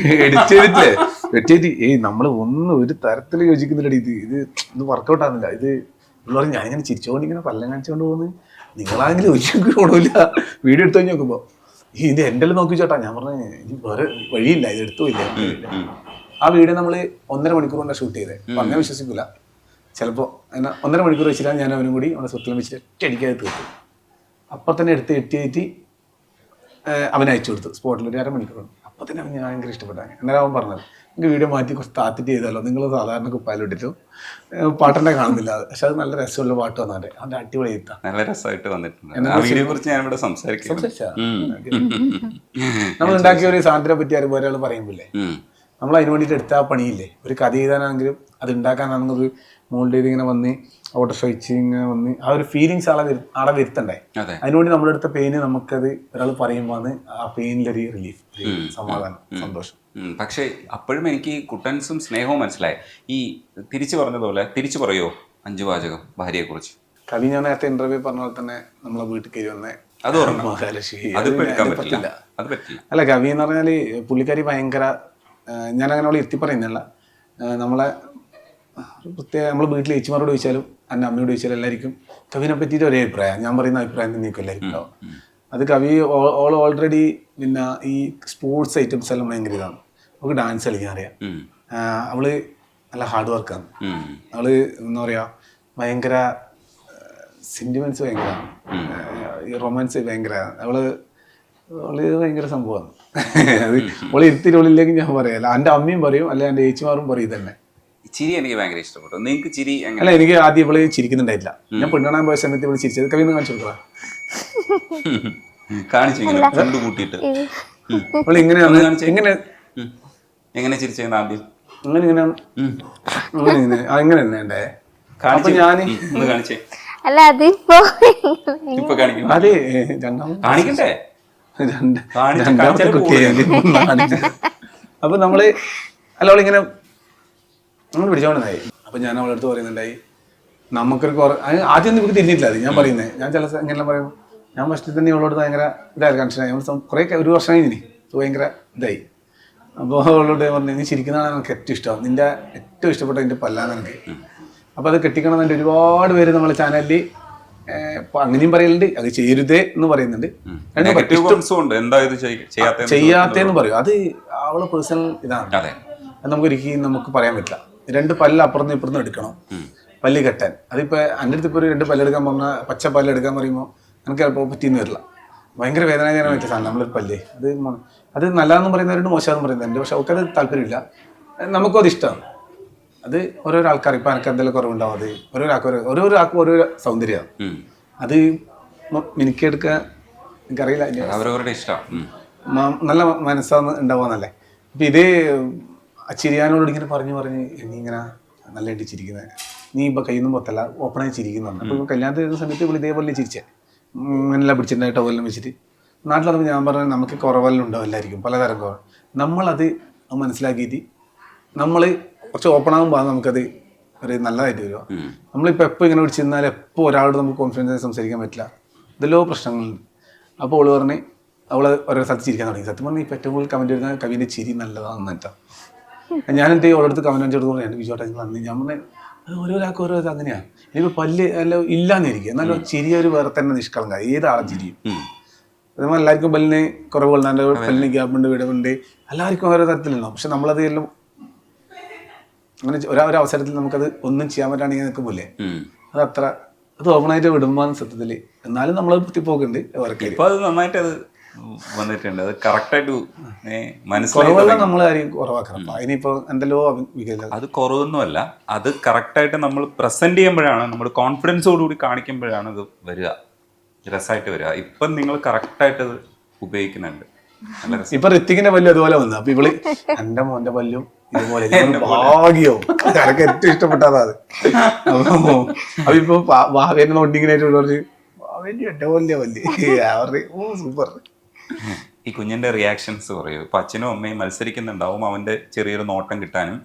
Speaker 1: എഡിറ്റ് ചെയ്തിട്ട് നമ്മള് ഒന്നും ഒരു തരത്തിൽ യോജിക്കുന്നില്ല. ഇത് വർക്കൗട്ട് ആകുന്നില്ല. ഇത് ഉള്ളവർ ഞാനിങ്ങനെ ചിരിച്ചുകൊണ്ട് ഇങ്ങനെ പല്ലം കാണിച്ചുകൊണ്ട് പോകുന്നത്, നിങ്ങളാണെങ്കിലും ഒരിക്കലും ഓടില്ല. വീഡിയോ എടുത്തു കഴിഞ്ഞ് നോക്കുമ്പോ ഇത് എൻ്റെ നോക്കി ചേട്ടാ, ഞാൻ പറഞ്ഞു ഇനി വേറെ വഴിയില്ല, ഇത് എടുത്തു പോയില്ല. ആ വീഡിയോ നമ്മള് 1.5 മണിക്കൂർ കൊണ്ടാണ് ഷൂട്ട് ചെയ്തത്. പറഞ്ഞാൽ വിശ്വസിക്കില്ല. ചിലപ്പോൾ 1.5 മണിക്കൂർ വെച്ചിട്ടാണ് ഞാൻ അവനും കൂടി നമ്മുടെ സ്വത്തിലും വെച്ചിട്ട് ഒറ്റയടിക്കാതെ തീർത്തു. അപ്പം തന്നെ എടുത്ത് എഡിറ്റ് അവന് അയച്ചു കൊടുത്തു സ്പോട്ടിൽ ഒരു 1/2 മണിക്കൂർ. അപ്പം തന്നെ അവൻ ഞാൻ ഭയങ്കര ഇഷ്ടപ്പെട്ടാണ്. അന്നേരം അവൻ പറഞ്ഞത് എനിക്ക് വീഡിയോ മാറ്റി കുറച്ച് താത്തിട്ട് ചെയ്താലോ, നിങ്ങൾ സാധാരണ കുപ്പായിലിട്ടിട്ടു പാട്ടെന്നെ കാണുന്നില്ല, പക്ഷെ അത് നല്ല രസമുള്ള പാട്ട് വന്നാട്ടെ, അവൻ്റെ അടിപൊളി എഴുത്താ,
Speaker 2: നല്ല രസമായിട്ട് വന്നിട്ടുണ്ട്. ആ വീഡിയോയെ കുറിച്ച് ഞാൻ ഇവിടെ സംസാരിക്കാം.
Speaker 1: നമ്മൾ ഉണ്ടാക്കിയ ഒരു സാധനത്തിനെ പറ്റി ആരും ഒരാൾ പറയുമ്പോഴേ നമ്മൾ അതിന് വേണ്ടിയിട്ട് എടുത്ത ആ പണിയില്ലേ, ഒരു കഥ എഴുതാനാണെങ്കിലും അത് ഉണ്ടാക്കാനാണെങ്കിൽ ഒരു മോൾഡ് ചെയ്ത് ഇങ്ങനെ വന്ന് ഓട്ടോഷോ വെച്ച് ഇങ്ങനെ വന്ന് ആ ഒരു ഫീലിങ്സ് ആളെ വരുത്തണ്ടേ. അതിനുവേണ്ടി നമ്മളെടുത്ത പെയിന് നമുക്കത് ഒരാൾ പറയുമ്പോൾ ആ പെയിനിലൊരു റിലീഫ്, സമാധാനം, സന്തോഷം.
Speaker 2: പക്ഷേ അപ്പോഴും എനിക്ക് കുട്ടൻസും സ്നേഹവും മനസ്സിലായി. ഈ തിരിച്ചു പറഞ്ഞതുപോലെ തിരിച്ചു പറയുമോ 5 വാചകം ഭാര്യയെ കുറിച്ച്?
Speaker 1: കവി ഞാൻ നേരത്തെ ഇന്റർവ്യൂ പറഞ്ഞ പോലെ തന്നെ നമ്മളെ വീട്ടിൽ കയറി വന്നേ മഹാലക്ഷ്മി. അല്ല, കവി എന്ന് പറഞ്ഞാല് പുള്ളിക്കാരി ഭയങ്കര, ഞാൻ അങ്ങനെ അവളെ എത്തി പറയുന്നില്ല, നമ്മളെ പ്രത്യേക നമ്മൾ വീട്ടിൽ ചേച്ചിമാരോട് ചോദിച്ചാലും എൻ്റെ അമ്മയോട് ചോദിച്ചാലും എല്ലാവർക്കും കവിനെ പറ്റിയിട്ട് ഒരേ അഭിപ്രായം, ഞാൻ പറയുന്ന അഭിപ്രായം തന്നെ നിങ്ങൾക്ക് എല്ലാവർക്കും ഉണ്ടാവും. അത് കവി ഓൾറെഡി പിന്നെ ഈ സ്പോർട്സ് ഐറ്റംസ് എല്ലാം ഭയങ്കര ഇതാണ്. അവൾക്ക് ഡാൻസ് കളിക്കാൻ അറിയാം, അവള് നല്ല ഹാർഡ് വർക്കാണ്, അവള് എന്താ പറയുക ഭയങ്കര സെന്റിമെന്റ്സ് ഭയങ്കര, ഈ റൊമാൻസ് ഭയങ്കര, അവള് ഭയങ്കര സംഭവമാണ്. അത് അവള് ഇരുത്തിരുള്ളിലേക്ക് ഞാൻ പറയാല്ല, എൻ്റെ അമ്മയും പറയും, അല്ലെ എൻ്റെ ചേച്ചിമാരും പറയും തന്നെ.
Speaker 2: ചിരി എനിക്ക് ഭയങ്കര ഇഷ്ടപ്പെട്ടു. നിങ്ങൾക്ക് ചിരി?
Speaker 1: അല്ല, എനിക്ക് ആദ്യം ഇവള് ചിരിക്കുന്നുണ്ടായില്ല. ഞാൻ പെണ്ണാൻ പോയ സമയത്ത് ഇവള് ചിരിച്ചത്. കവി ഒന്ന് കാണിച്ചു കൊടുക്കാം,
Speaker 2: കാണിച്ചു ഇങ്ങനെ കൂട്ടിയിട്ട് എങ്ങനെ ചിരിച്ചത് ആദ്യം?
Speaker 1: അങ്ങനെ ഇങ്ങനെയാണ്, ഇങ്ങനെ തന്നെ. അപ്പൊ ഞാന്
Speaker 2: കാണിച്ചേ.
Speaker 4: അല്ല അതിപ്പോ
Speaker 1: അതെ
Speaker 2: കാണിക്കണ്ടേ,
Speaker 1: രണ്ടാമത്തെ കുട്ടിയായി. അപ്പൊ നമ്മള് അല്ല അവളിങ്ങനെ നമ്മൾ പിടിച്ചോണ്ടായി. അപ്പൊ ഞാൻ അവളുടെ അടുത്ത് പറയുന്നുണ്ടായി, നമുക്കൊരു ആദ്യം ഒന്നും ഇവർക്ക് തിരിഞ്ഞിട്ടില്ല. അത് ഞാൻ പറയുന്നത്, ഞാൻ ചില ഇങ്ങനെ പറയുമ്പോൾ ഞാൻ ഫസ്റ്റ് തന്നെ അവളോട് ഭയങ്കര ഇതായി കൺഷനായി. കുറേ ഒരു വർഷം കഴിഞ്ഞിനി ഭയങ്കര ഇതായി. അപ്പോൾ അവളോട് പറഞ്ഞു, നീ ചിരിക്കുന്നതാണ് എനിക്ക് ഏറ്റവും ഇഷ്ടം, നിന്റെ ഏറ്റവും ഇഷ്ടപ്പെട്ട എൻ്റെ പല്ലാന്ന് എനിക്ക്. അപ്പോൾ അത് കെട്ടിക്കണം എന്ന് ഒരുപാട് പേര് നമ്മളെ ചാനലിൽ അങ്ങനെയും പറയലുണ്ട്, അത് ചെയ്യരുതേ എന്ന് പറയുന്നുണ്ട്. ചെയ്യാത്തേന്ന് പറയും, അത് അവള് പേഴ്സണൽ ഇതാണ്, അത് നമുക്കൊരിക്കലും നമുക്ക് പറയാൻ പറ്റില്ല. 2 പല്ല് അപ്പുറത്തും ഇപ്പുറത്തും എടുക്കണം, പല്ല് കെട്ടാൻ. അതിപ്പോൾ എൻ്റെ അടുത്ത് ഇപ്പോൾ ഒരു 2 പല്ലെടുക്കാൻ പറഞ്ഞാൽ പച്ച പല്ല് എടുക്കാൻ പറയുമ്പോൾ എനിക്ക് ചിലപ്പോൾ പറ്റിയെന്ന് വരില്ല, ഭയങ്കര വേദനാജനകമായിട്ട് സാധനം നമ്മളൊരു പല്ല്. അത് നല്ലതെന്ന് പറയുന്നവരുണ്ട്, മോശമെന്ന് പറയുന്നുണ്ട്. പക്ഷെ അവൾക്കത് താല്പര്യമില്ല, നമുക്കും അത് ഇഷ്ടമാണ്. അത് ഓരോരോ ആൾക്കാർ, ഇപ്പം എനിക്ക് എന്തെങ്കിലും കുറവുണ്ടാവും, അത് ഓരോരാൾക്കും ഓരോ സൗന്ദര്യമാണ്. അത് മിനിക്കെടുക്കാൻ എനിക്കറിയില്ല,
Speaker 2: അവരവരുടെ ഇഷ്ടം,
Speaker 1: നല്ല മനസ്സാന്ന് ഉണ്ടാവാന്നല്ലേ. അപ്പം ഇത് ചിരിയാനോട് ഇങ്ങനെ പറഞ്ഞ് നീ ഇങ്ങനെ നല്ലതായിട്ട് ചിരിക്കുന്നത്, നീ ഇപ്പോൾ കയ്യൊന്നും പൊത്തല്ല, ഓപ്പണായി ചിരിക്കുന്നുണ്ട്. അപ്പോൾ കല്യാണത്തിന് വരുന്ന സമയത്ത് ഇപ്പോൾ ഇതേപോലെ ചിരിച്ചേ, ഇങ്ങനെല്ലാം പിടിച്ചിട്ടുണ്ടായി ടവലെല്ലാം വെച്ചിട്ട്. നാട്ടിലത് ഞാൻ പറഞ്ഞാൽ നമുക്ക് കുറവെല്ലാം ഉണ്ടാവും, എല്ലാവർക്കും പലതരം കുറവ്. നമ്മളത് മനസ്സിലാക്കിയിട്ട് നമ്മൾ കുറച്ച് ഓപ്പൺ ആകുമ്പോൾ നമുക്കത് ഒരു നല്ലതായിട്ട് വരിക. നമ്മളിപ്പോൾ എപ്പോൾ ഇങ്ങനെ പിടിച്ചിരുന്നാൽ എപ്പോൾ ഒരാളോട് നമുക്ക് കോൺഫിഡൻസ് സംസാരിക്കാൻ പറ്റില്ല, ഇതെല്ലോ പ്രശ്നങ്ങളുണ്ട്. അപ്പോൾ അവള് പറഞ്ഞ് അവള് ഓരോ സ്ഥലത്ത് ചിരിക്കാൻ തുടങ്ങി. സത്യം പറഞ്ഞാൽ ഇപ്പോൾ ഏറ്റവും കൂടുതൽ കമൻറ്റ് വരുന്ന കവിൻ്റെ ചിരി നല്ലതാണെന്ന് കേട്ടോ. ഞാനെൻ്റെ ഓരോരുത്തർ കമൻറ്റ് അടിച്ചെടുത്ത് എൻ്റെ വിചോട്ടെ അന്ന് ഞാൻ പറഞ്ഞത് അത് ഓരോരാൾക്ക് ഓരോ അങ്ങനെയാണ്. ഇനിയിപ്പോൾ പല്ല് എല്ലാം ഇല്ലാന്നിരിക്കും, എന്നാലും ചിരി ഒരു വേറെ തന്നെ നിഷ്കളങ്ക, ഏതാളും ചിരിയും. അതുപോലെ എല്ലാവർക്കും പല്ലിന് കുറവുണ്ട്, എൻ്റെ പല്ലിന് ഗ്യാപ്പുണ്ട്, വിടവുണ്ട്, എല്ലാവർക്കും ഓരോ തരത്തിലുണ്ടാവും. പക്ഷെ നമ്മളത് എല്ലാം അങ്ങനെ ഒരു അവസരത്തിൽ നമുക്കത് ഒന്നും ചെയ്യാൻ പറ്റുകയാണെങ്കിൽ നിൽക്കുമ്പോലെ അത് ഓപ്പണായിട്ട് വിടുമ്പോൾ സത്യത്തിൽ. എന്നാലും നമ്മൾ കുത്തിപ്പോക്കുണ്ട്
Speaker 2: നന്നായിട്ട് അത് വന്നിട്ടുണ്ട്. അത് കറക്റ്റായിട്ട് മനസ്സിലായി
Speaker 1: കുറവെല്ലാം
Speaker 2: തുടങ്ങി.
Speaker 1: നമ്മൾ കാര്യം കുറവാക്കണം. അപ്പൊ അതിനിപ്പോ എന്തെല്ലോ വികല
Speaker 2: അത് കുറവൊന്നുമല്ല, അത് കറക്റ്റായിട്ട് നമ്മൾ പ്രസന്റ് ചെയ്യുമ്പോഴാണ്, നമ്മൾ കോൺഫിഡൻസോടുകൂടി കാണിക്കുമ്പോഴാണ് ഇത് വരിക, രസമായിട്ട് വരിക. ഇപ്പം നിങ്ങൾ കറക്റ്റായിട്ട് അത് ഉപയോഗിക്കുന്നുണ്ട്. നല്ല രസം.
Speaker 1: ഇപ്പൊ ഋത്തിക്കിന്റെ പല്ലും അതുപോലെ വന്നു. അപ്പൊ ഇവള് എന്റെ മോന്റെ പല്ലും ഇതുപോലെ ഭാഗ്യോ എനിക്ക് ഏറ്റവും ഇഷ്ടപ്പെട്ടതാ അത്. അപ്പൊ ഇപ്പൊ ഭാവേനെ നോട്ടിങ്ങിനായിട്ട് പറഞ്ഞു ഭാവേന്റെ എന്റെ പോലെ പല്ല് അവരുടെ ഓ സൂപ്പർ.
Speaker 2: ഈ കുഞ്ഞിന്റെ റിയാക്ഷൻസ് പറയൂ. ഇപ്പൊ അച്ഛനും അമ്മയും മത്സരിക്കുന്നുണ്ടാവും അവന്റെ ചെറിയൊരു നോട്ടം കിട്ടാനും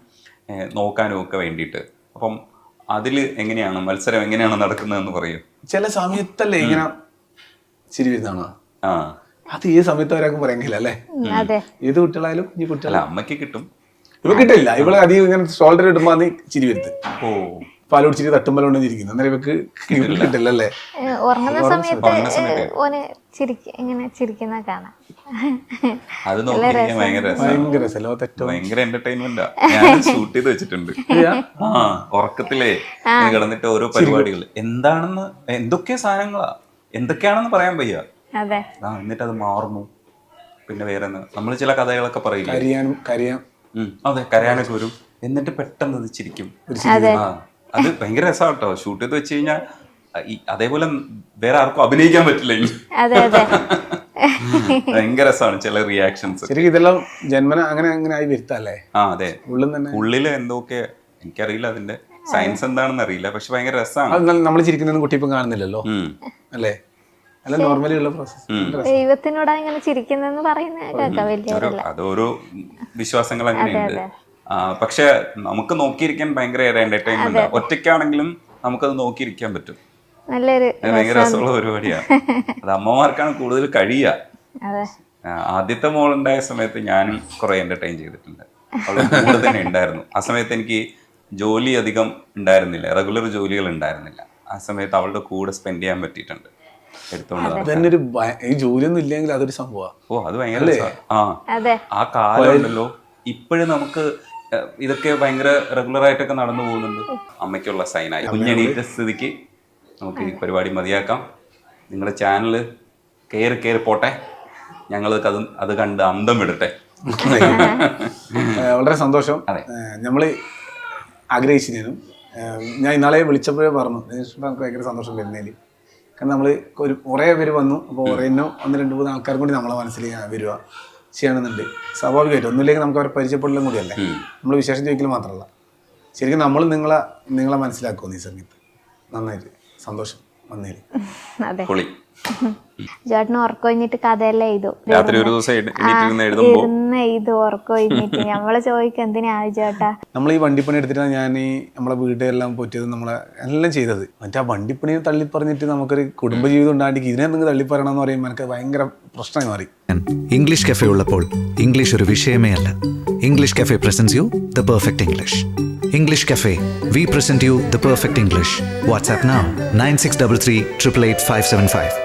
Speaker 2: നോക്കാനും ഒക്കെ വേണ്ടിയിട്ട്. അപ്പം അതിൽ എങ്ങനെയാണ് മത്സരം എങ്ങനെയാണ് നടക്കുന്നതെന്ന് പറയൂ.
Speaker 1: ചില സമയത്തല്ലേ ഇങ്ങനെ ചിരി വരുന്നതാണോ?
Speaker 2: ആ,
Speaker 1: അത് ഈ സമയത്ത് ഒരാൾക്ക് പറയാനില്ല അല്ലേ?
Speaker 4: അതെ.
Speaker 1: ഏത് കുട്ടികളായാലും ഈ കുട്ടികളെ
Speaker 2: അല്ല അമ്മയ്ക്ക് കിട്ടും.
Speaker 1: ഇവ കിട്ടില്ല. ഇവളെ അധികം ഇങ്ങനെ ഷോൾഡർ ഇടുമ്പോ നീ ചിരി വരുത്ത്.
Speaker 2: ഓ,
Speaker 1: പാലോടിച്ചിരി തട്ടുമ്പോഴാണ് ഇരിക്കുന്നത്. അന്നേരം ഇവക്ക് കിട്ടില്ല അല്ലേ?
Speaker 4: ഉറങ്ങുന്ന സമയത്ത് ഓന് ഇങ്ങനെ ചിരിക്കുന്ന കാണാം.
Speaker 2: അത് നോക്കിയിരിക്കാൻ ഭയങ്കര രസമാണ്.
Speaker 1: ഭയങ്കര രസമല്ലോ. തെറ്റോ
Speaker 2: ഭയങ്കര എന്റർടൈൻമെന്റാ. ഞാൻ ഷൂട്ട് ചെയ്ത് വെച്ചിട്ടുണ്ട്. ആ, ഉറക്കത്തിലേ കിടന്നിട്ട് ഓരോ പരിപാടികൾ എന്താണെന്ന്, എന്തൊക്കെ സാധനങ്ങളാ, എന്തൊക്കെയാണെന്ന് പറയാൻ വയ്യ.
Speaker 4: അതെ.
Speaker 2: എന്നിട്ട് അത് മാറുന്നു. പിന്നെ വേറെ നമ്മൾ ചില കഥകളൊക്കെ പറയില്ലേ,
Speaker 1: കരയാൻ
Speaker 2: അതെ, കരയാനൊക്കെ വരും. എന്നിട്ട് പെട്ടെന്ന് അത് ചിരിക്കും. ആ, അത് ഭയങ്കര രസമാണ് കേട്ടോ. ഷൂട്ട് ചെയ്ത് വെച്ച് കഴിഞ്ഞാൽ അതേപോലെ വേറെ ആർക്കും അഭിനയിക്കാൻ പറ്റില്ല.
Speaker 4: അതെ അതെ.
Speaker 2: ഭയങ്കര രസമാണ് ചില റിയാക്ഷൻസ്.
Speaker 1: ശരിക്കും ഇതെല്ലാം ജന്മന അങ്ങനെ അങ്ങനെ ആയി വരുത്തല്ലേ?
Speaker 2: ആ അതെ,
Speaker 1: ഉള്ളിൽ തന്നെ
Speaker 2: ഉള്ളില് എന്തൊക്കെ എനിക്കറിയില്ല, അതിന്റെ സയൻസ് എന്താണെന്ന് അറിയില്ല, പക്ഷെ ഭയങ്കര രസമാണ്.
Speaker 1: നമ്മൾ ചിരിക്കുന്നൊന്നും കുട്ടി ഇപ്പം കാണുന്നില്ലല്ലോ അല്ലേ? അല്ല നോർമലി ഉള്ള പ്രോസസ്.
Speaker 4: ദൈവത്തിനോടാ ഇങ്ങനെ ചിരിക്കുന്നെന്ന് പറയുന്ന കേൾക്കാം വലിയവരല്ല.
Speaker 2: അതോരോ വിശ്വാസങ്ങൾ അങ്ങനെയുണ്ട്. പക്ഷെ നമുക്ക് നോക്കിയിരിക്കാൻ ഭയങ്കര എന്റർടൈൻമെന്റ്. ഒറ്റയ്ക്കാണെങ്കിലും നമുക്കത് നോക്കിയിരിക്കാൻ പറ്റും.
Speaker 4: നല്ലൊരു
Speaker 2: ഭയങ്കര രസമുള്ള പരിപാടിയാണ്. അത് അമ്മമാർക്കാണ് കൂടുതൽ കഴിയുക. ആദ്യത്തെ മോളുണ്ടായ സമയത്ത് ഞാനും കുറെ എന്റർടൈൻ ചെയ്തിട്ടുണ്ട്. അവളുടെ കൂടെ തന്നെ ഉണ്ടായിരുന്നു. ആ സമയത്ത് എനിക്ക് ജോലി അധികം ഉണ്ടായിരുന്നില്ല, റെഗുലർ ജോലികൾ ഉണ്ടായിരുന്നില്ല. ആ സമയത്ത് അവളുടെ കൂടെ സ്പെൻഡ് ചെയ്യാൻ പറ്റിയിട്ടുണ്ട്.
Speaker 1: തന്നെ ഒരു ഈ ജോലിയൊന്നും ഇല്ലെങ്കിൽ അതൊരു സംഭവമാണ്.
Speaker 2: ഓ, അത് ഭയങ്കര ആ കാലം ഉണ്ടല്ലോ. ഇപ്പോഴും നമുക്ക് ഇതൊക്കെ ഭയങ്കര റെഗുലർ ആയിട്ടൊക്കെ നടന്നു പോകുന്നുണ്ട്. അമ്മയ്ക്കുള്ള സൈനായി. കുഞ്ഞെണീറ്റ സ്ഥിതിക്ക് നമുക്ക് ഈ പരിപാടി മതിയാക്കാം. നിങ്ങളുടെ ചാനൽ കയറി പോട്ടെ. ഞങ്ങൾ അത് കണ്ട് അന്തം വിടട്ടെ.
Speaker 1: വളരെ സന്തോഷം. നമ്മൾ ആഗ്രഹിച്ചിരുന്നു. ഞാൻ ഇന്നാളെ വിളിച്ചപ്പോഴേ പറഞ്ഞു നമുക്ക് ഭയങ്കര സന്തോഷം വരുന്നതിൽ. കാരണം നമ്മൾ കുറേ പേര് വന്നു. അപ്പോൾ കുറേന്നോ 1-2-3 ആൾക്കാർ കൂടി നമ്മളെ മനസ്സിൽ വരിക ചെയ്യണമെന്നുണ്ട്. സ്വാഭാവികമായിട്ട് ഒന്നുമില്ലെങ്കിൽ നമുക്ക് അവരെ പരിചയപ്പെടലും കൂടിയല്ലേ. നമ്മൾ വിശേഷം ചോദിക്കൽ മാത്രമല്ല, ശരിക്കും നമ്മൾ നിങ്ങളെ മനസ്സിലാക്കുമോ ഈ സമയത്ത്. നന്നായിട്ട് സന്തോഷം വന്നേര്.
Speaker 4: ചേട്ടന് ഉറക്കം കഴിഞ്ഞിട്ട് കഥയെല്ലാം എഴുതു.
Speaker 2: രാത്രി ഒരു ദിവസം
Speaker 4: എഴുതു ഉറക്കം കഴിഞ്ഞിട്ട്. നമ്മളെ ചോദിക്കും എന്തിനാ ചേട്ടാ. നമ്മൾ
Speaker 1: ഈ വണ്ടിപ്പണി എടുത്തിട്ടാണ് ഞാൻ ഈ നമ്മളെ വീട്ടിലെല്ലാം പോറ്റിയത്, നമ്മളെ എല്ലാം ചെയ്തത്. മറ്റേ ആ വണ്ടിപ്പണിയെ തള്ളി പറഞ്ഞിട്ട് നമുക്കൊരു കുടുംബജീവിതം ഉണ്ടാക്കി ഇതിനെ നിങ്ങൾ തള്ളിപ്പറയണം എന്ന് പറയുമ്പോൾ എനിക്ക് ഭയങ്കര പ്രശ്നമായി മാറി.
Speaker 3: ഇംഗ്ലീഷ് കഫേ ഉള്ളപ്പോൾ ഇംഗ്ലീഷ് ഒരു വിഷയമേ അല്ല. English cafe presents you the perfect English. English Cafe, we present you the perfect English. WhatsApp now 9633 888 575.